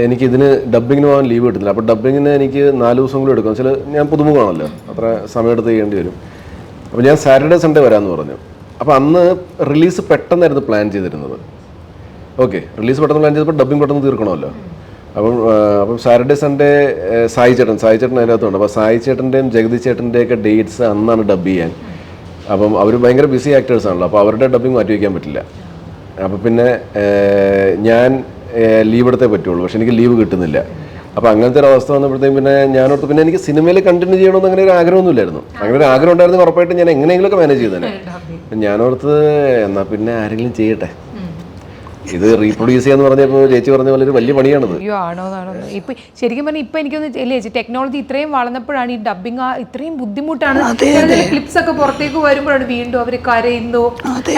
എനിക്ക് ഇതിന് ഡബ്ബിങ്ങിന് പോകാൻ ലീവ് കിട്ടുന്നില്ല. അപ്പോൾ ഡബ്ബിങ്ങിന് എനിക്ക് 4 ദിവസം കൂടി എടുക്കും. വെച്ചാൽ ഞാൻ പുതുമുഖമാണല്ലോ, അത്ര സമയമെടുത്ത് ചെയ്യേണ്ടി വരും. അപ്പോൾ ഞാൻ സാറ്റർഡേ സൺഡേ വരാമെന്ന് പറഞ്ഞു. അപ്പോൾ അന്ന് റിലീസ് പെട്ടെന്നായിരുന്നു പ്ലാൻ ചെയ്തിരുന്നത്. ഓക്കെ, റിലീസ് പെട്ടെന്ന് പ്ലാൻ ചെയ്തപ്പോൾ ഡബ്ബിങ് പെട്ടെന്ന് തീർക്കണമല്ലോ. അപ്പം സാറ്റർഡേ സൺഡേ സായി ചേട്ടൻ അതിനകത്തുണ്ട്. അപ്പോൾ സായി ചേട്ടൻ്റെയും ജഗതി ചേട്ടൻ്റെയൊക്കെ ഡേറ്റ്സ് അന്നാണ് ഡബ് ചെയ്യാൻ. അപ്പം അവർ ഭയങ്കര ബിസി ആക്ടേഴ്സാണല്ലോ, അപ്പോൾ അവരുടെ ഡബ്ബിങ് മാറ്റി വയ്ക്കാൻ പറ്റില്ല. അപ്പോൾ പിന്നെ ഞാൻ ലീവ് എടുത്തേ പറ്റുള്ളൂ, പക്ഷെ എനിക്ക് ലീവ് കിട്ടുന്നില്ല. അപ്പോൾ അങ്ങനത്തെ ഒരു അവസ്ഥ വന്നപ്പോഴത്തേക്കും പിന്നെ ഞാനോർത്ത് പിന്നെ എനിക്ക് സിനിമയിൽ കണ്ടിന്യൂ ചെയ്യണമെന്ന് അങ്ങനെ ഒരു ആഗ്രഹമൊന്നുമില്ലായിരുന്നു. അങ്ങനെ ഒരു ആഗ്രഹം ഉണ്ടായിരുന്നു, ഉറപ്പായിട്ട് ഞാൻ എങ്ങനെയെങ്കിലുമൊക്കെ മാനേജ് ചെയ്തേനെ. ഞാനോർത്ത് എന്നാൽ പിന്നെ ആരെങ്കിലും ചെയ്യട്ടെ, ഇത് റീപ്രൊഡ്യൂസ് ചെയ്യാന്ന് പറഞ്ഞപ്പോൾ ചേച്ചി പറഞ്ഞ പോലെ ഒരു വലിയ പണിയാണത്. അയ്യോ, ആണോ ഇപ്പൊ ശരിക്കും പറഞ്ഞാൽ ഇപ്പൊ എനിക്കൊന്ന് ചേച്ചി ടെക്നോളജി ഇത്രയും വളർന്നപ്പോഴാണ് ഈ ഡബിങ് ഇത്രയും ബുദ്ധിമുട്ടാണ്. ക്ലിപ്സ് ഒക്കെ പുറത്തേക്ക് വരുമ്പോഴാണ് വീണ്ടും അവർ കരയുന്നു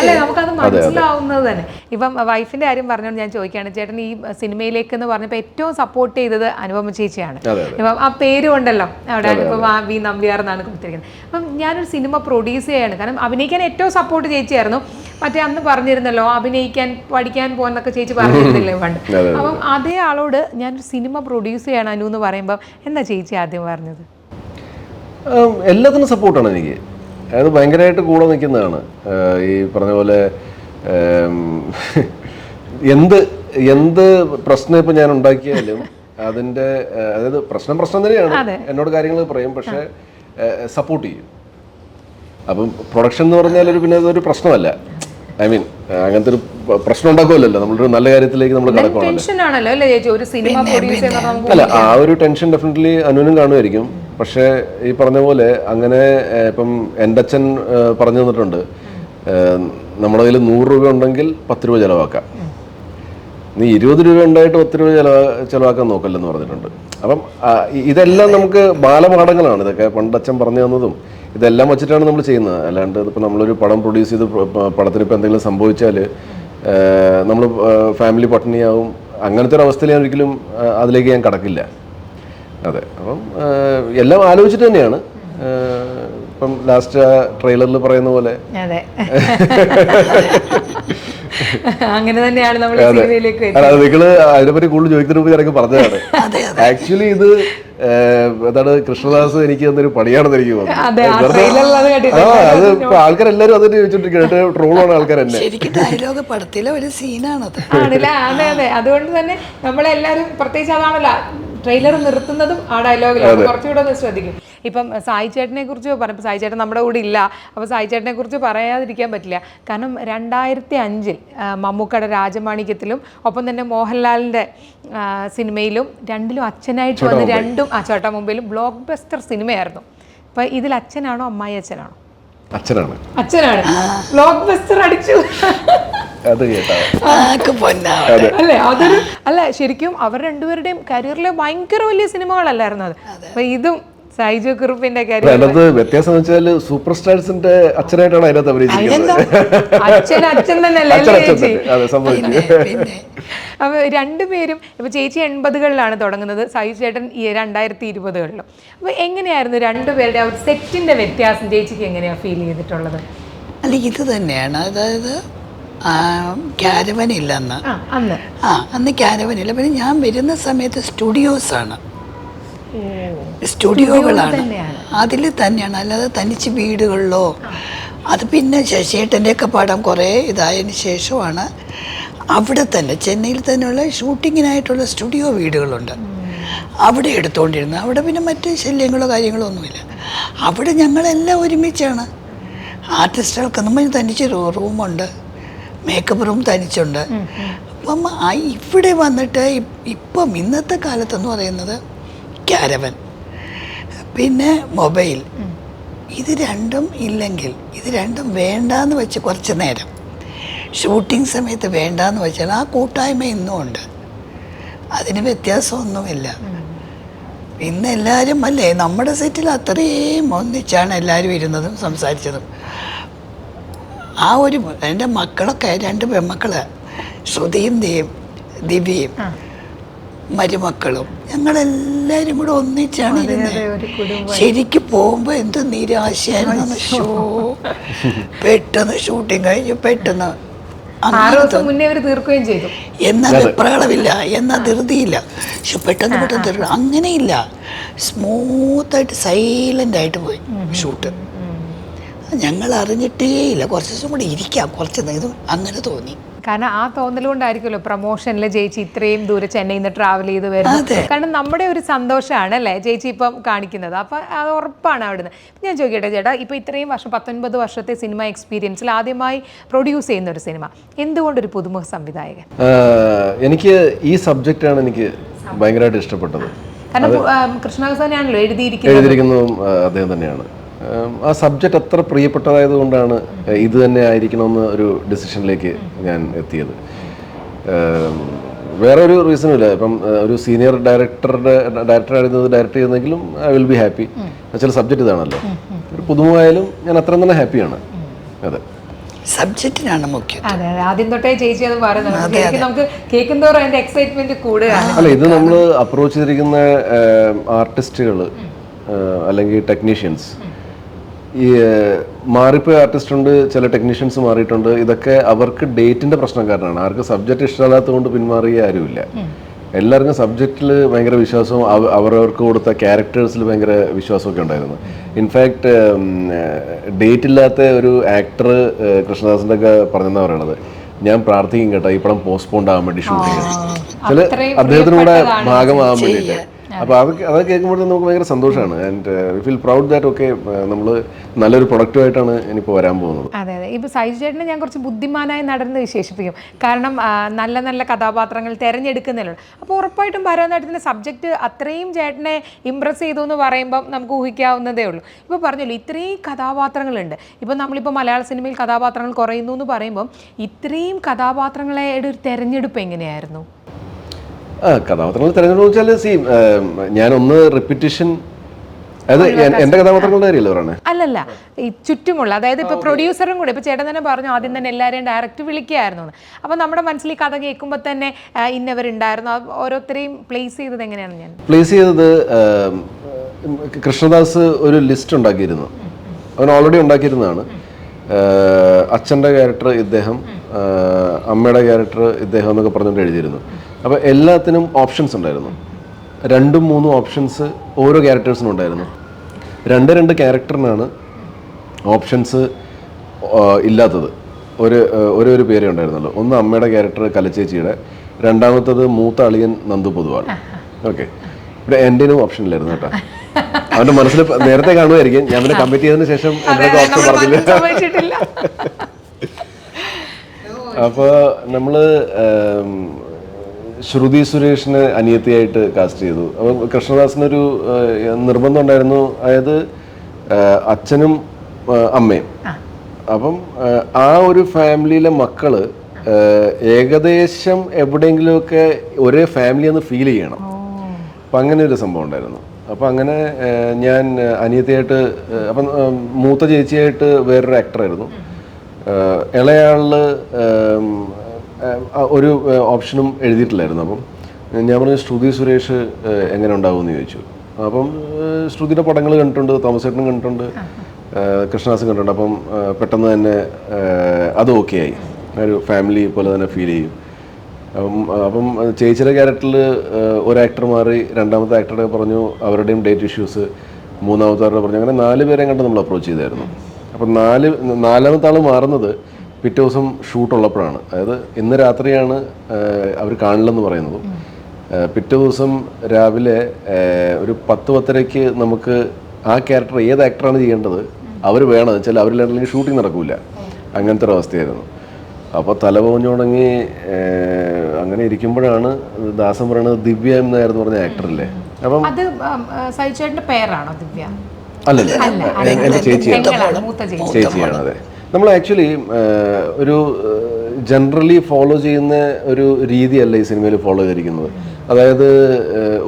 അല്ലെ, നമുക്കത് മനസ്സിലാവുന്നത് തന്നെ. ഇപ്പം വൈഫിന്റെ കാര്യം പറഞ്ഞോണ്ട് ഞാൻ ചോദിക്കുകയാണ്, ചേട്ടൻ ഈ സിനിമയിലേക്ക് എന്ന് പറഞ്ഞപ്പോൾ ഏറ്റവും സപ്പോർട്ട് ചെയ്തത് അനുപമ ചേച്ചിയാണ്. ഇപ്പം ആ പേര് കൊണ്ടല്ലോ അവിടെ അനുപമ വി നമ്പ്യാർ എന്നാണ് കൊടുത്തിരിക്കുന്നത്. അപ്പം ഞാനൊരു സിനിമ പ്രൊഡ്യൂസ് ചെയ്യാണ്, കാരണം അഭിനയിക്കാൻ ഏറ്റവും സപ്പോർട്ട് ചേച്ചിയായിരുന്നു. മറ്റേ അന്ന് പറഞ്ഞിരുന്നല്ലോ അഭിനയിക്കാൻ പഠിക്കാൻ പോകുന്നൊക്കെ ചേച്ചി പറഞ്ഞിരുന്നില്ലേ പണ്ട്. അപ്പം അതേ ആളോട് ഞാനൊരു സിനിമ പ്രൊഡ്യൂസ് ചെയ്യണം അനു എന്ന് പറയുമ്പോൾ എന്താ ചേച്ചി ആദ്യം പറഞ്ഞത്? എല്ലാത്തിനും സപ്പോർട്ടാണ് എനിക്ക്, അതായത് ഭയങ്കരമായിട്ട് കൂടെ നിൽക്കുന്നതാണ്. ഈ പറഞ്ഞ പോലെ എന്ത് പ്രശ്നം ഇപ്പം ഞാൻ ഉണ്ടാക്കിയാലും അതിൻ്റെ അതായത് പ്രശ്നം തന്നെയാണ്, എന്നോട് കാര്യങ്ങൾ പറയും, പക്ഷേ സപ്പോർട്ട് ചെയ്യും. അപ്പം പ്രൊഡക്ഷൻ എന്ന് പറഞ്ഞാൽ പിന്നെ അതൊരു പ്രശ്നമല്ല. ഐ മീൻ അങ്ങനത്തെ ഒരു പ്രശ്നം ഉണ്ടാക്കുമല്ലോ, നമ്മളൊരു നല്ല കാര്യത്തിലേക്ക് നമ്മൾ കടക്കുകയാണല്ലോ. അല്ല, ആ ഒരു ടെൻഷൻ ഡെഫിനറ്റ്ലി അനുവിനും കാണുമായിരിക്കും. പക്ഷേ ഈ പറഞ്ഞ പോലെ അങ്ങനെ ഇപ്പം എൻ്റെ അച്ഛൻ പറഞ്ഞു തന്നിട്ടുണ്ട്, നമ്മുടെ കയ്യിൽ 100 രൂപ ഉണ്ടെങ്കിൽ 10 രൂപ ചിലവാക്കാം. നീ 20 രൂപ ഉണ്ടായിട്ട് 10 രൂപ ചിലവാക്കാൻ നോക്കല്ലെന്ന് പറഞ്ഞിട്ടുണ്ട്. അപ്പം ഇതെല്ലാം നമുക്ക് ബാലപാഠങ്ങളാണ്. ഇതൊക്കെ പണ്ടച്ഛൻ പറഞ്ഞു തന്നതും ഇതെല്ലാം വെച്ചിട്ടാണ് നമ്മൾ ചെയ്യുന്നത്. അല്ലാണ്ട് ഇപ്പോൾ നമ്മളൊരു പടം പ്രൊഡ്യൂസ് ചെയ്ത് പടത്തിന് ഇപ്പോൾ എന്തെങ്കിലും സംഭവിച്ചാൽ നമ്മൾ ഫാമിലി പട്ടിണിയാവും. അങ്ങനത്തെ ഒരു അവസ്ഥയിൽ ഞാൻ ഒരിക്കലും അതിലേക്ക് ഞാൻ കടക്കില്ല. അതെ, അപ്പം എല്ലാം ആലോചിച്ചിട്ട് തന്നെയാണ്. ഇപ്പം ലാസ്റ്റ് ട്രെയിലറിൽ പറയുന്ന പോലെ അതെ അങ്ങനെ തന്നെയാണ് നമ്മൾ സിനിമയിലേക്ക് നിങ്ങള് അതിനെപ്പറ്റി കൂടുതൽ ചോദിക്കുന്നതിന് മുമ്പ് ഞാനൊക്കെ പറഞ്ഞതാണ്. ആക്ച്വലി ഇത് എന്താണ് കൃഷ്ണദാസ് എനിക്ക് തന്നൊരു പണിയാണെന്ന് എനിക്ക് തോന്നുന്നു. അത് ഇപ്പൊ ആൾക്കാരെല്ലാരും അതിന് ചോദിച്ചോണ്ടിരിക്കുന്നത്, ട്രോളാണ് ആൾക്കാർ എന്നെ. ശരിക്കും ഡയലോഗ് പടത്തിലെ ഒരു സീനാണത്. ആണല്ലേ? അതെ അതെ, അതുകൊണ്ട് തന്നെ നമ്മളെല്ലാരും പ്രത്യേകിച്ച് അതാണല്ലോ ട്രെയിലർ നിർത്തുന്നതും ആ ഡയലോഗിലാണ്. കുറച്ചുകൂടെ ഒന്ന് ശ്രദ്ധിക്കും. ഇപ്പം സായി ചേട്ടനെ കുറിച്ച് പറഞ്ഞപ്പോൾ സായി ചേട്ടൻ നമ്മുടെ കൂടെ ഇല്ല. അപ്പോൾ സായി ചേട്ടനെ കുറിച്ച് പറയാതിരിക്കാൻ പറ്റില്ല. കാരണം 2005 മമ്മൂക്കയുടെ രാജമാണിക്യത്തിലും ഒപ്പം തന്നെ മോഹൻലാലിൻ്റെ സിനിമയിലും രണ്ടിലും അച്ഛനായിട്ട് വന്ന് രണ്ടും ചോട്ടാ മുംബൈയിലും ബ്ലോക്ക് ബസ്റ്റർ സിനിമയായിരുന്നു. അപ്പം ഇതിൽ അച്ഛനാണോ അമ്മായി അച്ഛനാണോ? അച്ഛനാണ്. ബ്ലോക്ക് ബസ്റ്റർ അടിച്ചു. അല്ലേ? അതൊരു അല്ല, ശരിക്കും അവർ രണ്ടുപേരുടെയും കരിയറിലെ ഭയങ്കര വലിയ സിനിമകളല്ലായിരുന്നു അത്. അപ്പൊ ഇതും സൈജു കുറുപ്പിന്റെ അതിനകത്ത് വ്യത്യാസം വെച്ചാൽ സൂപ്പർ സ്റ്റാർസിന്റെ അച്ഛനായിട്ടാണ് അതിനകത്ത് അഭിനയിച്ചിരിക്കുന്നത്. അച്ഛൻ തന്നെയല്ലേ? അപ്പൊ രണ്ടുപേരും ഇപ്പൊ ചേച്ചി 80കളിലാണ് തുടങ്ങുന്നത്, സൈജു ചേട്ടൻ 2020കളിലും. അപ്പൊ എങ്ങനെയായിരുന്നു രണ്ടുപേരുടെ ഒരു സെറ്റിന്റെ വ്യത്യാസം ചേച്ചിക്ക് എങ്ങനെയാ ഫീൽ ചെയ്തിട്ടുള്ളത്? അല്ല, ഇത് തന്നെയാണ്. അതായത് ക്യാരവൻ ഇല്ല അന്ന് ക്യാരവനില്ല. പിന്നെ ഞാൻ വരുന്ന സമയത്ത് സ്റ്റുഡിയോകളാണ്, അതിൽ തന്നെയാണ്. അല്ലാതെ തനിച്ച് വീടുകളിലോ. അത് പിന്നെ ശശിയേട്ടൻ്റെയൊക്കെ പടം കുറേ ഇതായതിനു ശേഷമാണ് അവിടെ തന്നെ ചെന്നൈയിൽ തന്നെയുള്ള ഷൂട്ടിങ്ങിനായിട്ടുള്ള സ്റ്റുഡിയോ വീടുകളുണ്ട്, അവിടെ എടുത്തുകൊണ്ടിരുന്നത്. അവിടെ പിന്നെ മറ്റ് ശല്യങ്ങളോ കാര്യങ്ങളോ ഒന്നുമില്ല. അവിടെ ഞങ്ങളെല്ലാം ഒരുമിച്ചാണ്. ആർട്ടിസ്റ്റുകൾക്ക് നമ്മൾ തനിച്ച് റൂമുണ്ട്, മേക്കപ്പ് റൂം തനിച്ചുണ്ട്. അപ്പം ഇവിടെ വന്നിട്ട് ഇപ്പം ഇന്നത്തെ കാലത്തെന്ന് പറയുന്നത് ക്യാരവൻ, പിന്നെ മൊബൈൽ, ഇത് രണ്ടും ഇല്ലെങ്കിൽ, ഇത് രണ്ടും വേണ്ടാന്ന് വെച്ച് കുറച്ച് നേരം ഷൂട്ടിംഗ് സമയത്ത് വേണ്ടാന്ന് വെച്ചാൽ ആ കൂട്ടായ്മ ഇന്നും ഉണ്ട്. അതിന് വ്യത്യാസമൊന്നുമില്ല. ഇന്ന് എല്ലാവരും അല്ലേ നമ്മുടെ സെറ്റിൽ അത്രയും ഒന്നിച്ചാണ് എല്ലാവരും ഇരുന്നതും സംസാരിച്ചതും. ആ ഒരു എൻ്റെ മക്കളൊക്കെ 2 പെൺമക്കള്, ശ്രുതിയും ദിവ്യയും മരുമക്കളും, ഞങ്ങളെല്ലാവരും കൂടെ ഒന്നിച്ചാണ് ഇരുന്നത്. ശരിക്കും പോകുമ്പോൾ എന്ത് നിരാശയായിരുന്നു. പെട്ടെന്ന് ഷൂട്ടിങ് കഴിഞ്ഞു, പെട്ടെന്ന് എന്നാ വെപ്രകളവില്ല, എന്നാ ധൃതിയില്ല, പക്ഷെ പെട്ടെന്ന് തീർക്കണം അങ്ങനെയില്ല. സ്മൂത്തായിട്ട് സൈലൻ്റായിട്ട് പോയി ഷൂട്ട്. ഞങ്ങൾ അറിഞ്ഞിട്ടേ ഇല്ല. കുറച്ച് ദിവസം കൂടി ഇരിക്കാം, കുറച്ച് നേരം അങ്ങനെ തോന്നി. കാരണം ആ തോന്നലുകൊണ്ടായിരിക്കുമല്ലോ പ്രൊമോഷനിൽ ചേച്ചി ഇത്രയും ദൂരെ ചെന്നൈയിൽ നിന്ന് ട്രാവൽ ചെയ്ത് വരുന്നത്. കാരണം നമ്മുടെ ഒരു സന്തോഷമാണ് അല്ലേ ചേച്ചി ഇപ്പം കാണിക്കുന്നത്. അപ്പം അത് ഉറപ്പാണ് അവിടുന്ന്. ഞാൻ ചോദിക്കട്ടെ ചേട്ടാ, ഇപ്പോൾ ഇത്രയും വർഷം 19 വർഷത്തെ സിനിമ എക്സ്പീരിയൻസിൽ ആദ്യമായി പ്രൊഡ്യൂസ് ചെയ്യുന്ന ഒരു സിനിമ, എന്തുകൊണ്ടൊരു പുതുമുഖ സംവിധായകൻ? എനിക്ക് ഈ സബ്ജക്റ്റാണ് എനിക്ക് ഭയങ്കരമായിട്ട് ഇഷ്ടപ്പെട്ടത്. കാരണം കൃഷ്ണദാസ് തന്നെയാണല്ലോ എഴുതിയിരിക്കുന്നതും അദ്ദേഹം തന്നെയാണ്. ആ സബ്ജക്റ്റ് അത്ര പ്രിയപ്പെട്ടതായത് കൊണ്ടാണ് ഇത് തന്നെ ആയിരിക്കണമെന്ന് ഒരു ഡിസിഷനിലേക്ക് ഞാൻ എത്തിയത്. വേറെ ഒരു റീസണും ഇല്ല. ഇപ്പം ഒരു സീനിയർ ഡയറക്ടറായിരുന്നത് ഡയറക്റ്റ് ചെയ്യുന്നെങ്കിലും ഐ വിൽ ബി ഹാപ്പി. എന്നുവെച്ചാൽ സബ്ജക്റ്റ് ഇതാണല്ലോ. ഒരു പുതുമുഖമായാലും ഞാൻ അത്രയും തന്നെ ഹാപ്പിയാണ്. അതെ, സബ്ജക്റ്റിനാണ് മുഖ്യം. ആദ്യം തൊട്ടേ ചേച്ചി അത് പറയുന്നത് നമുക്ക് കേൾക്കുന്നതോറും അതിന്റെ എക്സൈറ്റ്മെന്റ് കൂടുകയാണ്. അല്ല, ഇത് നമ്മൾ അപ്രോച്ച് ചെയ്തിരിക്കുന്ന ആർട്ടിസ്റ്റുകൾ അല്ലെങ്കിൽ ടെക്നീഷ്യൻസ്, ഈ മാറിപ്പോയ ആർട്ടിസ്റ്റ് ഉണ്ട്, ചില ടെക്നീഷ്യൻസ് മാറിയിട്ടുണ്ട്. ഇതൊക്കെ അവർക്ക് ഡേറ്റിന്റെ പ്രശ്നം കാരണമാണ്. ആർക്ക് സബ്ജക്റ്റ് ഇഷ്ടമല്ലാത്തത് കൊണ്ട് പിന്മാറിയ ആരുമില്ല. എല്ലാവർക്കും സബ്ജക്റ്റിൽ ഭയങ്കര വിശ്വാസവും അവരവർക്ക് കൊടുത്ത ക്യാരക്ടേഴ്സിൽ ഭയങ്കര വിശ്വാസമൊക്കെ ഉണ്ടായിരുന്നു. ഇൻഫാക്ട് ഡേറ്റ് ഇല്ലാത്ത ഒരു ആക്ടർ കൃഷ്ണദാസിൻ്റെ ഒക്കെ പറഞ്ഞെന്നാണ് പറയണത്, ഞാൻ പ്രാർത്ഥിക്കും കേട്ടോ ഈ പടം പോസ്റ്റ്പോണ്ട് ആകാൻ വേണ്ടി ഷൂട്ടിങ്, ചില അദ്ദേഹത്തിനൂടെ ഭാഗമാകാൻ വേണ്ടിയിട്ട്. അപ്പോൾ അത് കേൾക്കുമ്പോൾ നമുക്ക് ഭയങ്കര സന്തോഷമാണ്. And I feel proud that okay നമ്മൾ നല്ലൊരു പ്രൊഡക്റ്റുമായിട്ടാണ് ഇനിയിപ്പോൾ വരാൻ പോകുന്നത്. അതെ അതെ, ഇപ്പോൾ സൈജു ചേട്ടനെ ഞാൻ കുറച്ച് ബുദ്ധിമാനായ നടന്ന് വിശേഷിപ്പിക്കും. കാരണം നല്ല നല്ല കഥാപാത്രങ്ങൾ തിരഞ്ഞെടുക്കുന്നല്ലോ. അപ്പോൾ ഉറപ്പായിട്ടും ഭരതനാട്യത്തിൻ്റെ സബ്ജക്റ്റ് അത്രയും ചേട്ടനെ ഇമ്പ്രസ് ചെയ്തു എന്ന് പറയുമ്പം നമുക്ക് ഊഹിക്കാവുന്നതേ ഉള്ളൂ. ഇപ്പോൾ പറഞ്ഞല്ലോ ഇത്രയും കഥാപാത്രങ്ങളുണ്ട്. ഇപ്പോൾ നമ്മളിപ്പോൾ മലയാള സിനിമയിൽ കഥാപാത്രങ്ങൾ കുറയുന്നു എന്ന് പറയുമ്പം ഇത്രയും കഥാപാത്രങ്ങളുടെ ഒരു തിരഞ്ഞെടുപ്പ് എങ്ങനെയായിരുന്നു? കഥാപാത്രങ്ങൾ തിരഞ്ഞെടുപ്പ് വെച്ചാൽ ഞാനൊന്ന് റിപ്പീറ്റേഷൻ, അത് എന്റെ കഥാപാത്രങ്ങളുടെ കാര്യമല്ലേ പറയുന്നത്? അല്ലല്ല, ഈ ചുറ്റുമുള്ള, അതായത് ഇപ്പൊ പ്രൊഡ്യൂസറും കൂടെ ഇപ്പൊ ചേട്ടൻ തന്നെ പറഞ്ഞു ആദ്യം തന്നെ എല്ലാവരെയും ഡയറക്റ്റ് വിളിക്കുകയായിരുന്നു. അപ്പൊ നമ്മുടെ മനസ്സിൽ ഈ കഥ കേൾക്കുമ്പോൾ തന്നെ ഇന്നവരുണ്ടായിരുന്നു. ഓരോരുത്തരെയും പ്ലേസ് ചെയ്തത് എങ്ങനെയാണ്? ഞാൻ പ്ലേസ് ചെയ്തത് കൃഷ്ണദാസ് ഒരു ലിസ്റ്റ് ഉണ്ടാക്കിയിരുന്നു. അവൻ ഓൾറെഡി ഉണ്ടാക്കിയിരുന്നതാണ്. അച്ഛൻ്റെ ക്യാരക്ടർ ഇദ്ദേഹം, അമ്മയുടെ ക്യാരക്ടർ ഇദ്ദേഹം എന്നൊക്കെ പറഞ്ഞുകൊണ്ട് എഴുതിയിരുന്നു. അപ്പോൾ എല്ലാത്തിനും ഓപ്ഷൻസ് ഉണ്ടായിരുന്നു. 2-3 ഓപ്ഷൻസ് ഓരോ ക്യാരക്ടേഴ്സിനും ഉണ്ടായിരുന്നു. 2 ക്യാരക്ടറിനാണ് ഓപ്ഷൻസ് ഇല്ലാത്തത്. ഒരു പേരേ ഉണ്ടായിരുന്നുള്ളൂ. ഒന്ന് അമ്മയുടെ ക്യാരക്ടർ കലച്ചേച്ചിയുടെ, രണ്ടാമത്തത് മൂത്ത അളിയൻ നന്ദു പൊതുവാൾ. ഓക്കെ, ഇവിടെ എൻ്റെനും ഓപ്ഷൻ ഇല്ലായിരുന്നു കേട്ടോ. അവൻ്റെ മനസ്സിൽ നേരത്തെ കാണുമായിരിക്കും, ഞാൻ പിന്നെ കമ്മിറ്റ് ചെയ്തതിന് ശേഷം എൻ്റെ ഓപ്ഷൻ പറഞ്ഞില്ല. അപ്പോൾ നമ്മൾ ശ്രുതി സുരേഷിനെ അനിയത്തിയായിട്ട് കാസ്റ്റ് ചെയ്തു. അപ്പോൾ കൃഷ്ണദാസിനൊരു നിർബന്ധം ഉണ്ടായിരുന്നു, അതായത് അച്ഛനും അമ്മയും. അപ്പം ആ ഒരു ഫാമിലിയിലെ മക്കള് ഏകദേശം എവിടെയെങ്കിലുമൊക്കെ ഒരേ ഫാമിലി എന്ന് ഫീൽ ചെയ്യണം. അപ്പം അങ്ങനെ ഒരു സംഭവം ഉണ്ടായിരുന്നു. അപ്പം അങ്ങനെ ഞാൻ അനിയത്തിയായിട്ട്, അപ്പം മൂത്ത ചേച്ചിയായിട്ട് വേറൊരു ആക്ടറായിരുന്നു. ഇളയാളില് ഒരു ഓപ്ഷനും എഴുതിയിട്ടില്ലായിരുന്നു. അപ്പം ഞാൻ പറഞ്ഞു ശ്രുതി സുരേഷ് എങ്ങനെ ഉണ്ടാവുമെന്ന് ചോദിച്ചു. അപ്പം ശ്രുതിയുടെ പടങ്ങൾ കണ്ടിട്ടുണ്ട്, തോമസ് ചേട്ടനും കണ്ടിട്ടുണ്ട്, കൃഷ്ണദാസും കണ്ടിട്ടുണ്ട്. അപ്പം പെട്ടെന്ന് തന്നെ അത് ഓക്കെ ആയി. ഒരു ഫാമിലി പോലെ തന്നെ ഫീൽ ചെയ്യും. അപ്പം ചേച്ചിയുടെ ക്യാരക്ടറിൽ ഒരു ആക്ടർ മാറി, രണ്ടാമത്തെ ആക്ടറുടെ പറഞ്ഞു അവരുടെയും ഡേറ്റ് ഇഷ്യൂസ്, മൂന്നാമത്തെ ആളുടെ പറഞ്ഞു. അങ്ങനെ 4 പേരെ കണ്ട് നമ്മൾ അപ്രോച്ച് ചെയ്തായിരുന്നു. അപ്പം നാലാമത്തെ ആൾ മാറുന്നത് പിറ്റേ ദിവസം ഷൂട്ടുള്ളപ്പോഴാണ്. അതായത് ഇന്ന് രാത്രിയാണ് അവർ കാണില്ലെന്ന് പറയുന്നത്. പിറ്റേ ദിവസം രാവിലെ ഒരു 10-10:30 നമുക്ക് ആ ക്യാരക്ടർ ഏത് ആക്ടറാണ് ചെയ്യേണ്ടത് അവർ വേണം വെച്ചാൽ അവരില്ലെങ്കിൽ ഷൂട്ടിംഗ് നടക്കില്ല. അങ്ങനത്തെ ഒരു അവസ്ഥയായിരുന്നു. അപ്പോൾ തലപോഞ്ഞു തുടങ്ങി. അങ്ങനെ ഇരിക്കുമ്പോഴാണ് ദാസൻ പറയുന്നത് ദിവ്യ എന്നായിരുന്നു പറഞ്ഞ ആക്ടറല്ലേ. അപ്പം അത് സൈചേട്ടന്റെ പേരാണോ ദിവ്യ? അല്ലല്ല, എൻ്റെ ചേച്ചിയാണ്. അതെ, നമ്മൾ ആക്ച്വലി ഒരു ജനറലി ഫോളോ ചെയ്യുന്ന ഒരു രീതിയല്ല ഈ സിനിമയിൽ ഫോളോ ചെയ്തിരിക്കുന്നത്. അതായത്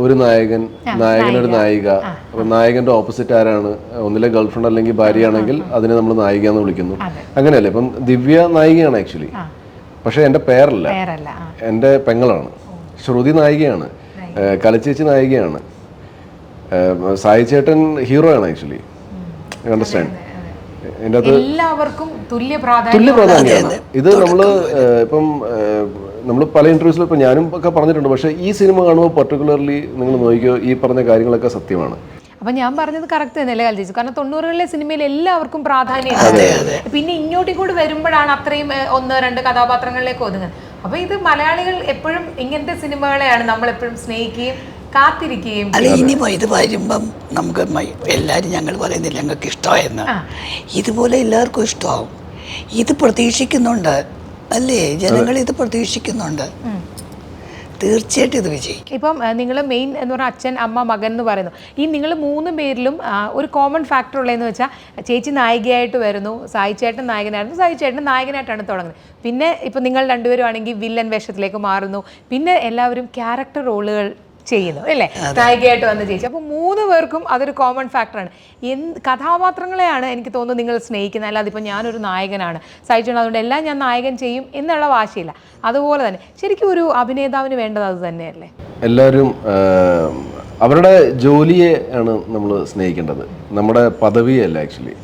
ഒരു നായകനൊരു നായിക, അപ്പം നായകന്റെ ഓപ്പോസിറ്റ് ആരാണ്, ഒന്നിലെ ഗേൾഫ്രണ്ട് അല്ലെങ്കിൽ ഭാര്യയാണെങ്കിൽ അതിനെ നമ്മൾ നായിക എന്ന് വിളിക്കുന്നു. അങ്ങനെയല്ലേ. ഇപ്പം ദിവ്യ നായികയാണ് ആക്ച്വലി, പക്ഷെ എൻ്റെ പേരല്ല, എൻ്റെ പെങ്ങളാണ്. ശ്രുതി നായികയാണ്, കലച്ചേച്ചി നായികയാണ്, സായി ചേട്ടൻ ഹീറോ ആണ് ആക്ച്വലി. അണ്ടർസ്റ്റാൻഡ്? എല്ലാവർക്കും തുല്യ പ്രാധാന്യമാണ്. ഇത് നമ്മൾ പല ഇന്റർവ്യൂസിലും ഇപ്പം ഞാനും ഒക്കെ പറഞ്ഞിട്ടുണ്ട്. പക്ഷേ ഈ സിനിമ കാണുമ്പോൾ പർട്ടിക്കുലർലി നിങ്ങൾ നോക്കിയോ, ഈ പറഞ്ഞ കാര്യങ്ങളൊക്കെ സത്യമാണ്. അപ്പം ഞാൻ പറഞ്ഞത് കറക്റ്റ് തന്നെയല്ലേ കൽജിച്ചു? കാരണം 90കളിലെ സിനിമയിൽ എല്ലാവർക്കും പ്രാധാന്യമുണ്ട്. പിന്നെ ഇങ്ങോട്ടേക്കൂടി വരുമ്പോഴാണ് അത്രയും 1-2 കഥാപാത്രങ്ങളിലേക്ക് ഒതുങ്ങുന്നത്. അപ്പോൾ ഇത് മലയാളികൾ എപ്പോഴും ഇങ്ങനത്തെ സിനിമകളെയാണ് നമ്മളെപ്പോഴും സ്നേഹിക്കുകയും കാത്തിരിക്കുകയും. അല്ല, ഇനി ഇത് വരുമ്പം നമുക്ക് എല്ലാവരും ഞങ്ങൾ പറയുന്നില്ല ഞങ്ങൾക്ക് ഇഷ്ടമായെന്ന്, ഇതുപോലെ എല്ലാവർക്കും ഇഷ്ടമാവും. ഇത് പ്രതീക്ഷിക്കുന്നുണ്ട് അല്ലേ, ജനങ്ങൾ ഇത് പ്രതീക്ഷിക്കുന്നുണ്ട്. തീർച്ചയായിട്ടും ഇത് വിജയിക്കും. ഇപ്പം നിങ്ങൾ മെയിൻ എന്ന് പറഞ്ഞാൽ അച്ഛൻ, അമ്മ, മകൻ എന്ന് പറയുന്നു. ഈ നിങ്ങൾ 3 പേരിലും ഒരു കോമൺ ഫാക്ടർ ഉള്ളതെന്ന് വെച്ചാൽ ചേച്ചി നായികയായിട്ട് വരുന്നു, സായി ചേട്ടൻ നായകനായിരുന്നു, സായി ചേട്ടൻ നായകനായിട്ടാണ് തുടങ്ങുന്നത്. പിന്നെ ഇപ്പം നിങ്ങൾ 2 പേരും ആണെങ്കിൽ വില്ലൻ വേഷത്തിലേക്ക് മാറുന്നു. പിന്നെ എല്ലാവരും ക്യാരക്ടർ റോളുകൾ ചെയ്യുന്നു അല്ലേ, നായികയായിട്ട് വന്ന ചേച്ചി. അപ്പോൾ 3 പേർക്കും അതൊരു കോമൺ ഫാക്ടറാണ്. കഥാപാത്രങ്ങളെയാണ് എനിക്ക് തോന്നുന്നു നിങ്ങൾ സ്നേഹിക്കുന്നത്. അല്ലാതെ ഇപ്പം ഞാനൊരു നായകനാണ് സായിച്ചോണ്ട് അതുകൊണ്ട് എല്ലാം ഞാൻ നായകൻ ചെയ്യും എന്നുള്ള വാശിയില്ല. അതുപോലെ തന്നെ ശരിക്കും ഒരു അഭിനേതാവിന് വേണ്ടത് അത് തന്നെയല്ലേ? എല്ലാവരും അവരുടെ ജോലിയെ ആണ് നമ്മൾ സ്നേഹിക്കേണ്ടത്, നമ്മുടെ പദവിയല്ല ആക്ച്വലി.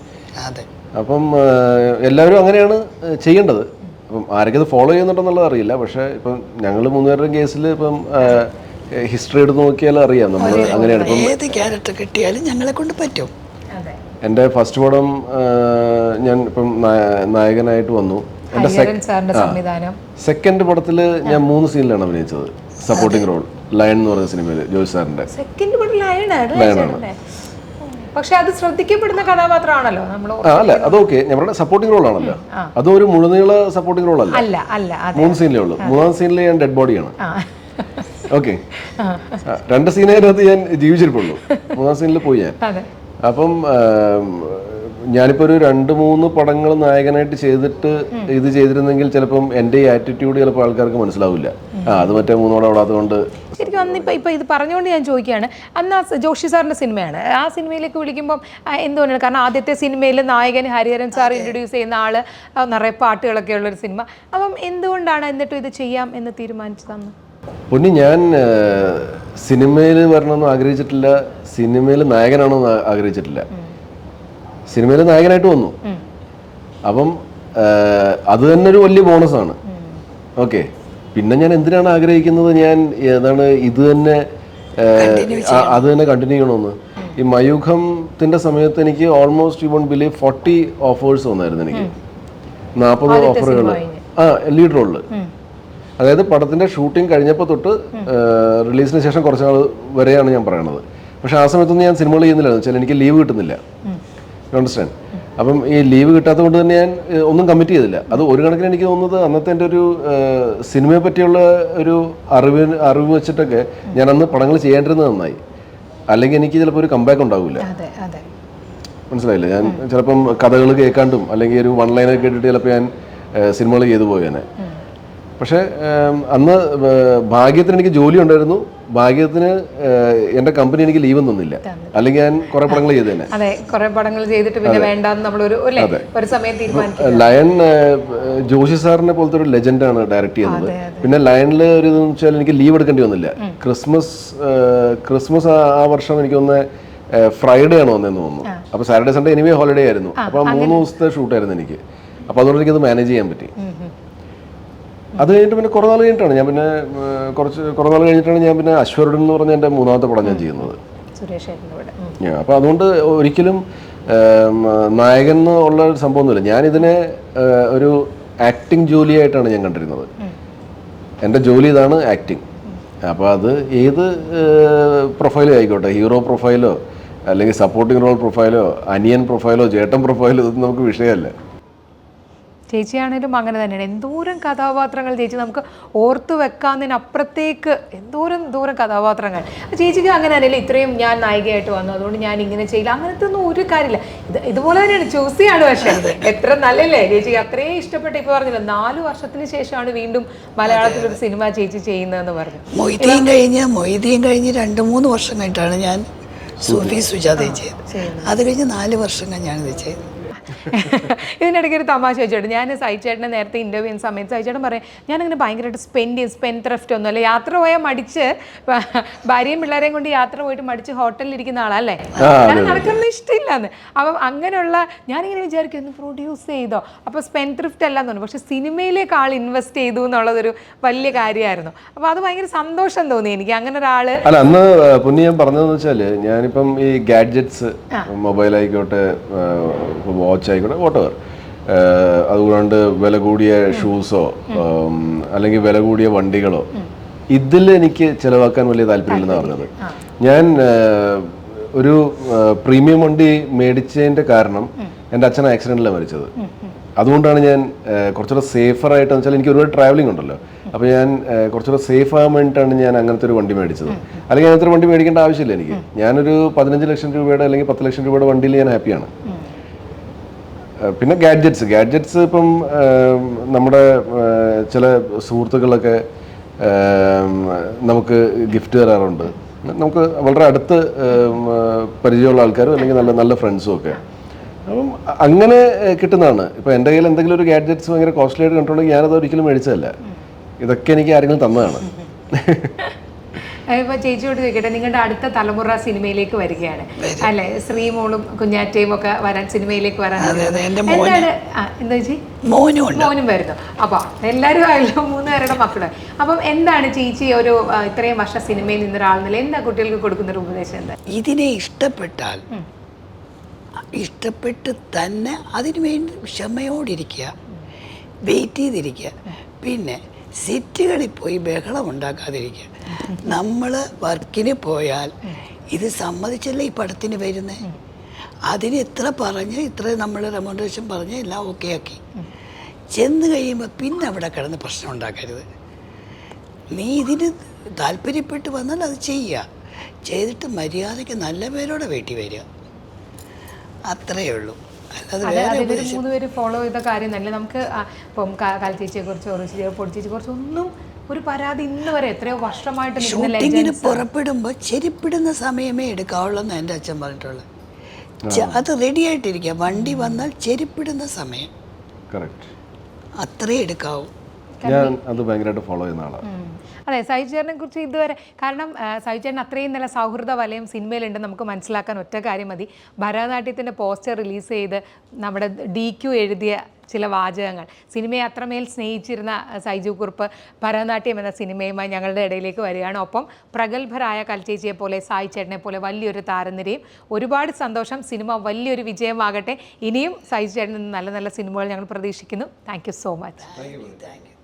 അപ്പം എല്ലാവരും അങ്ങനെയാണ് ചെയ്യേണ്ടത്. അപ്പം ആരൊക്കെ ഇത് ഫോളോ ചെയ്യുന്നുണ്ടെന്നുള്ളത് അറിയില്ല. പക്ഷേ ഇപ്പം ഞങ്ങൾ 3 പേരുടെയും കേസിൽ ഇപ്പം ഹിസ്റ്ററി എടുത്ത് നോക്കിയാൽ അറിയാം നമ്മൾ അങ്ങനെയാണ്. ഏത് ക്യാരക്ടർ കിട്ടിയാലും ഞങ്ങളെ കൊണ്ട് പറ്റും. എൻ്റെ ഫസ്റ്റ് പടം ഞാൻ ഇപ്പം നായകനായിട്ട് വന്നു. എൻ്റെ സെക്കൻഡ് പടത്തിൽ ഞാൻ 3 സീനിലാണ് അഭിനയിച്ചത്. സപ്പോർട്ടിംഗ് റോൾ ലയൺ എന്ന് പറയുന്ന സിനിമയിൽ ജോയ് സാറിൻ്റെ ലയണാണ്. പക്ഷെ അത് ശ്രദ്ധിക്കപ്പെടുന്ന കഥാപാത്രമാണല്ലോ നമ്മൾ. അല്ല, അതൊക്കെ ഞങ്ങളുടെ സപ്പോർട്ടിംഗ് റോൾ ആണല്ലോ. അതും ഒരു മുഴുനീള സപ്പോർട്ടിംഗ് റോൾ അല്ല. 3 സീനിലേ ഉള്ളൂ. 3-ാം സീനിൽ ഞാൻ ഡെഡ് ബോഡിയാണ്. ഓക്കെ, 2 സീനകത്ത് ഞാൻ ജീവിച്ചിരിപ്പുള്ളൂ. 3-ാം സീനിൽ പോയി ഞാൻ. അപ്പം ഞാനിപ്പോൾ ഒരു 2-3 പടങ്ങൾ നായകനായിട്ട് ചെയ്തിട്ട് ഇത് ചെയ്തിരുന്നെങ്കിൽ ചിലപ്പം എൻ്റെ ഈ ആറ്റിറ്റ്യൂഡ് ചിലപ്പോൾ ആൾക്കാർക്ക് മനസ്സിലാവില്ല. അത് മറ്റേ 3 പടം ഓടാത്തതുകൊണ്ട്. ശരിക്കും അന്നിപ്പോൾ ഇത് പറഞ്ഞുകൊണ്ട് ഞാൻ ചോദിക്കുകയാണ്, അന്ന് ആ ജോഷി സാറിൻ്റെ സിനിമയാണ്, ആ സിനിമയിലേക്ക് വിളിക്കുമ്പം എന്തുകൊണ്ടാണ്? കാരണം ആദ്യത്തെ സിനിമയിൽ നായകൻ ഹരിഹരൻ സാർ ഇൻട്രൊഡ്യൂസ് ചെയ്യുന്ന ആൾ, നിറയെ പാട്ടുകളൊക്കെ ഉള്ളൊരു സിനിമ. അപ്പം എന്തുകൊണ്ടാണ് എന്നിട്ടും ഇത് ചെയ്യാം എന്ന് തീരുമാനിച്ചതെന്ന്? പൊന്നി, ഞാൻ സിനിമയിൽ വരണമെന്ന് ആഗ്രഹിച്ചിട്ടില്ല, സിനിമയിൽ നായകനാണെന്ന് ആഗ്രഹിച്ചിട്ടില്ല. സിനിമയിൽ നായകനായിട്ട് വന്നു. അപ്പം അത് തന്നെ ഒരു വലിയ ബോണസാണ്. ഓക്കെ, പിന്നെ ഞാൻ എന്തിനാണ് ആഗ്രഹിക്കുന്നത്, ഞാൻ ഏതാണ് ഇത് തന്നെ അത് തന്നെ കണ്ടിന്യൂ ചെയ്യണമെന്ന്. ഈ മയൂഖത്തിന്റെ സമയത്ത് എനിക്ക് almost you won't believe 40 offers വന്നായിരുന്നു എനിക്ക്, 40 ഓഫറുകൾ. ലീഡ് റോളില്. അതായത് പടത്തിന്റെ ഷൂട്ടിംഗ് കഴിഞ്ഞപ്പോൾ തൊട്ട് റിലീസിന് ശേഷം കുറച്ച് നാൾ വരെയാണ് ഞാൻ പറയണത്. പക്ഷെ ആ സമയത്തൊന്നും ഞാൻ സിനിമകൾ ചെയ്യുന്നില്ല, വെച്ചാൽ എനിക്ക് ലീവ് കിട്ടുന്നില്ല. അണ്ടർസ്റ്റാൻഡ്? അപ്പം ഈ ലീവ് കിട്ടാത്തത് കൊണ്ട് തന്നെ ഞാൻ ഒന്നും കമ്മിറ്റ് ചെയ്തില്ല. അത് ഒരു കണക്കിന് എനിക്ക് തോന്നുന്നത് അന്നത്തെ എൻ്റെ ഒരു സിനിമയെ പറ്റിയുള്ള ഒരു അറിവ് വെച്ചിട്ടൊക്കെ ഞാൻ അന്ന് പടങ്ങൾ ചെയ്യേണ്ടിരുന്നത് നന്നായി. അല്ലെങ്കിൽ എനിക്ക് ചിലപ്പോൾ ഒരു കമ്പാക്ക് ഉണ്ടാവില്ല. മനസ്സിലായില്ലേ? ഞാൻ ചിലപ്പം കഥകൾ കേൾക്കാണ്ടും അല്ലെങ്കിൽ ഒരു 1 ലൈനൊക്കെ കേട്ടിട്ട് ചിലപ്പോൾ ഞാൻ സിനിമകൾ ചെയ്തു പോയേനെ. പക്ഷേ അന്ന് ഭാഗ്യത്തിന് എനിക്ക് ജോലി ഉണ്ടായിരുന്നു, ഭാഗ്യത്തിന് എൻ്റെ കമ്പനി എനിക്ക് ലീവ് തന്നില്ല, അല്ലെങ്കിൽ ഞാൻ കുറെ പടങ്ങൾ ചെയ്തു തന്നെ. ലയൺ ജോഷി സാറിനെ പോലത്തെ ഒരു ലെജൻഡാണ് ഡയറക്റ്റ് ചെയ്യുന്നത്. പിന്നെ ലയണിൽ ഒരു ഇതെന്ന് വെച്ചാൽ എനിക്ക് ലീവ് എടുക്കേണ്ടി വന്നില്ല. ക്രിസ്മസ് ആ വർഷം എനിക്ക് ഒന്ന് ഫ്രൈഡേ ആണ് വന്നതെന്ന് തോന്നുന്നു. അപ്പോൾ സാറ്റർഡേ സൺഡേ എനിവേ ഹോളിഡേ ആയിരുന്നു. അപ്പോൾ 3 ദിവസത്തെ ഷൂട്ടായിരുന്നു എനിക്ക്. അപ്പോൾ അതുകൊണ്ട് എനിക്കത് മാനേജ് ചെയ്യാൻ പറ്റി. അത് കഴിഞ്ഞിട്ട് പിന്നെ കുറേ നാൾ കഴിഞ്ഞിട്ടാണ് ഞാൻ പിന്നെ അശ്വരുടൻ എന്ന് പറഞ്ഞ എൻ്റെ 3ാമത്തെ പടം ഞാൻ ചെയ്യുന്നത്. അപ്പോൾ അതുകൊണ്ട് ഒരിക്കലും നായകൻ എന്നുള്ള ഒരു സംഭവമൊന്നുമില്ല. ഞാനിതിനെ ഒരു ആക്ടിങ് ജോലിയായിട്ടാണ് ഞാൻ കണ്ടിരുന്നത്. എൻ്റെ ജോലി ഇതാണ്, ആക്ടിങ്. അപ്പോൾ അത് ഏത് പ്രൊഫൈലും ആയിക്കോട്ടെ, ഹീറോ പ്രൊഫൈലോ അല്ലെങ്കിൽ സപ്പോർട്ടിംഗ് റോൾ പ്രൊഫൈലോ അനിയൻ പ്രൊഫൈലോ ചേട്ടൻ പ്രൊഫൈലോ, ഇതൊന്നും നമുക്ക് വിഷയമല്ല. ചേച്ചിയാണേലും അങ്ങനെ തന്നെയാണ്. എന്തോരം കഥാപാത്രങ്ങൾ ചേച്ചി നമുക്ക് ഓർത്ത് വെക്കാന്നതിനപ്പുറത്തേക്ക് എന്തോരം കഥാപാത്രങ്ങൾ. ചേച്ചിക്ക് അങ്ങനെ അറിയില്ല, ഇത്രയും ഞാൻ നായികയായിട്ട് വന്നു അതുകൊണ്ട് ഞാൻ ഇങ്ങനെ ചെയ്യില്ല, അങ്ങനത്തെ ഒന്നും ഒരു കാര്യമില്ല. ഇതുപോലെ തന്നെയാണ്, ചൂസിയാണ്. പക്ഷേ എത്ര നല്ലല്ലേ ചേച്ചിക്ക്, അത്രയും ഇഷ്ടപ്പെട്ട്. ഇപ്പോൾ പറഞ്ഞില്ല 4 വർഷത്തിന് ശേഷമാണ് വീണ്ടും മലയാളത്തിലൊരു സിനിമ ചേച്ചി ചെയ്യുന്നതെന്ന് പറഞ്ഞു. മൊയ്തീൻ കഴിഞ്ഞ് 2-3 വർഷം കഴിഞ്ഞിട്ടാണ് ഞാൻ സൂഫി സുജാതയും ചെയ്തത്. അത് കഴിഞ്ഞ് 4 വർഷം കഴിഞ്ഞ് ഞാനിത് ചെയ്തത്. ഇതിനിടയ്ക്ക് ഒരു തമാശ വെച്ചിട്ട്, ഞാൻ സൈച്ചേട്ടനെ നേരത്തെ ഇൻ്റർവ്യൂ ചെയ്യുന്ന സമയത്ത് സൈച്ചേട്ടൻ പറയും, ഞാനങ്ങനെ ഭയങ്കരമായിട്ട് സ്പെൻഡ് ത്രഫ്റ്റ് ഒന്നും അല്ല, യാത്ര പോയാൽ മടിച്ച് ഭാര്യയും പിള്ളേരെയും കൊണ്ട് യാത്ര പോയിട്ട് മടിച്ച് ഹോട്ടലിൽ ഇരിക്കുന്ന ആളല്ലേ, ഞാൻ നടക്കുന്നത് ഇഷ്ടമില്ലാന്ന്. അപ്പം അങ്ങനെയുള്ള ഞാനിങ്ങനെ വിചാരിക്കും ഒന്ന് പ്രൊഡ്യൂസ് ചെയ്തോ, അപ്പോൾ സ്പെൻഡ് ത്രഫ്റ്റ് അല്ലാന്ന് തോന്നുന്നു. പക്ഷെ സിനിമയിലേക്ക് ആൾ ഇൻവെസ്റ്റ് ചെയ്തു എന്നുള്ളതൊരു വലിയ കാര്യമായിരുന്നു. അപ്പോൾ അത് ഭയങ്കര സന്തോഷം തോന്നി എനിക്ക്, അങ്ങനെ ഒരാൾ. അല്ല, അന്ന് പുന്നി ഞാൻ പറഞ്ഞതെന്ന് വെച്ചാൽ, ഞാനിപ്പം ഈ ഗാഡ്ജറ്റ്സ്, മൊബൈലായിക്കോട്ടെ, വാച്ച് ആയിക്കോട്ടെ, വോട്ടെവർ, അതുകൊണ്ട് വില കൂടിയ ഷൂസോ അല്ലെങ്കിൽ വില കൂടിയ വണ്ടികളോ ഇതിൽ എനിക്ക് ചിലവാക്കാൻ വലിയ താല്പര്യമില്ലെന്ന് പറഞ്ഞത്. ഞാൻ ഒരു പ്രീമിയം വണ്ടി മേടിച്ചതിൻ്റെ കാരണം എൻ്റെ അച്ഛൻ ആക്സിഡൻറ്റിലാണ് മരിച്ചത്. അതുകൊണ്ടാണ് ഞാൻ കുറച്ചുകൂടെ സേഫറായിട്ട്, എന്ന് വെച്ചാൽ എനിക്ക് ഒരുപാട് ട്രാവലിംഗ് ഉണ്ടല്ലോ, അപ്പോൾ ഞാൻ കുറച്ചുകൂടെ സേഫ് ആകാൻ വേണ്ടിയിട്ടാണ് ഞാൻ അങ്ങനത്തെ ഒരു വണ്ടി മേടിച്ചത്. അല്ലെങ്കിൽ അങ്ങനത്തെ ഒരു വണ്ടി മേടിക്കേണ്ട ആവശ്യമില്ല എനിക്ക്. ഞാനൊരു 15 ലക്ഷം രൂപയുടെ അല്ലെങ്കിൽ 10 ലക്ഷം രൂപയുടെ വണ്ടിയിൽ ഞാൻ ഹാപ്പിയാണ്. പിന്നെ ഗാഡ്ജറ്റ്സ് ഇപ്പം നമ്മുടെ ചില സുഹൃത്തുക്കളൊക്കെ നമുക്ക് ഗിഫ്റ്റ് തരാറുണ്ട്. നമുക്ക് വളരെ അടുത്ത് പരിചയമുള്ള ആൾക്കാരും അല്ലെങ്കിൽ നല്ല നല്ല ഫ്രണ്ട്സും ഒക്കെ. അപ്പം അങ്ങനെ കിട്ടുന്നതാണ്. ഇപ്പം എൻ്റെ കയ്യിൽ എന്തെങ്കിലും ഒരു ഗാഡ്ജറ്റ്സ് ഭയങ്കര കോസ്റ്റ്ലി ആയിട്ട് കണ്ടിട്ടുണ്ടെങ്കിൽ ഞാനത് ഒരിക്കലും മേടിച്ചതല്ല. ഇതൊക്കെ എനിക്ക് ആരെങ്കിലും തന്നതാണ്. ഇപ്പോൾ ചേച്ചിയോട് ചോദിക്കട്ടെ, നിങ്ങളുടെ അടുത്ത തലമുറ സിനിമയിലേക്ക് വരികയാണ് അല്ലേ? ശ്രീമോളും കുഞ്ഞാറ്റയും ഒക്കെ സിനിമയിലേക്ക് വരാൻ എന്താണ്, എന്താ ചേച്ചി? മോനും വരുന്നു. അപ്പോൾ എല്ലാവരും ആയല്ലോ, 3 പേരുടെ മക്കള്. അപ്പം എന്താണ് ചേച്ചി ഒരു ഇത്രയും വർഷം സിനിമയിൽ നിന്നൊരാളെന്നില്ല എന്താ കുട്ടികൾക്ക് കൊടുക്കുന്നൊരു ഉപദേശം? എന്താ? ഇതിനെ ഇഷ്ടപ്പെട്ടാൽ ഇഷ്ടപ്പെട്ട് തന്നെ അതിനു വേണ്ടി ക്ഷമയോടിരിക്കുക, വെയിറ്റ് ചെയ്തിരിക്കുക. പിന്നെ സിറ്റികളിൽ പോയി ബഹളം ഉണ്ടാക്കാതിരിക്കുക. നമ്മൾ വർക്കിന് പോയാൽ ഇത് സമ്മതിച്ചല്ലേ ഈ പടത്തിന് വരുന്നത്, അതിന് ഇത്ര നമ്മൾ റെമോണ്ടേഷൻ പറഞ്ഞ് എല്ലാം ഓക്കെ ആക്കി ചെന്ന് കഴിയുമ്പോൾ പിന്നെ അവിടെ കിടന്ന് പ്രശ്നം ഉണ്ടാക്കരുത്. നീ ഇതിന് താല്പര്യപ്പെട്ട് വന്നാൽ അത് ചെയ്യുക, ചെയ്തിട്ട് മര്യാദയ്ക്ക് നല്ല പേരോടെ വീട്ടിൽ വരിക, അത്രയേ ഉള്ളൂ. അതായത് 3 പേര് ഫോളോ ചെയ്ത കാര്യം തന്നെ. നമുക്ക് ഇപ്പം കാൽച്ചേച്ചിയെ കുറിച്ചോ ഋഷിയെ പൊടിച്ചേച്ചിയെ കുറിച്ചോ ഒന്നും ഒരു പരാതി ഇന്ന് വരെ എത്രയോ വർഷമായിട്ട് നിൽക്കുന്ന ഷൂട്ടിങ്ങിന് legends. പുറപ്പെടുമ്പോൾ ചെരിപ്പിടുന്ന സമയമേ എടുക്കാവുള്ളൂ എന്ന് എൻ്റെ അച്ഛൻ പറഞ്ഞിട്ടുള്ളത്. അത് റെഡി ആയിട്ടിരിക്കുക, വണ്ടി വന്നാൽ ചെരിപ്പിടുന്ന സമയം കറക്റ്റ്. അത്രേ എടുക്കാവൂ. ഞാൻ അത് ഭയങ്കരമായിട്ട് ഫോളോ ചെയ്യുന്ന ആളാണ്. അതെ, സൈചേട്ടനെ കുറിച്ച് ഇതുവരെ, കാരണം സൈചേട്ടൻ അത്രയും നല്ല സൗഹൃദ വലയം സിനിമയിലുണ്ട് നമുക്ക് മനസ്സിലാക്കാൻ ഒറ്റ കാര്യം മതി. ഭരതനാട്യത്തിൻ്റെ പോസ്റ്റർ റിലീസ് ചെയ്ത് നമ്മുടെ DQ എഴുതിയ ചില വാചകങ്ങൾ, സിനിമയെ അത്രമേൽ സ്നേഹിച്ചിരുന്ന സൈജു കുറുപ്പ് ഭരതനാട്യം എന്ന സിനിമയുമായി ഞങ്ങളുടെ ഇടയിലേക്ക് വരികയാണ്. ഒപ്പം പ്രഗത്ഭരായ കൽച്ചേച്ചിയെ പോലെ സായി ചേട്ടനെ പോലെ വലിയൊരു താരനിരയും. ഒരുപാട് സന്തോഷം, സിനിമ വലിയൊരു വിജയമാകട്ടെ. ഇനിയും സൈജു ചേട്ടനിൽ നിന്ന് നല്ല നല്ല സിനിമകൾ ഞങ്ങൾ പ്രതീക്ഷിക്കുന്നു. Thank you so much. Thank you.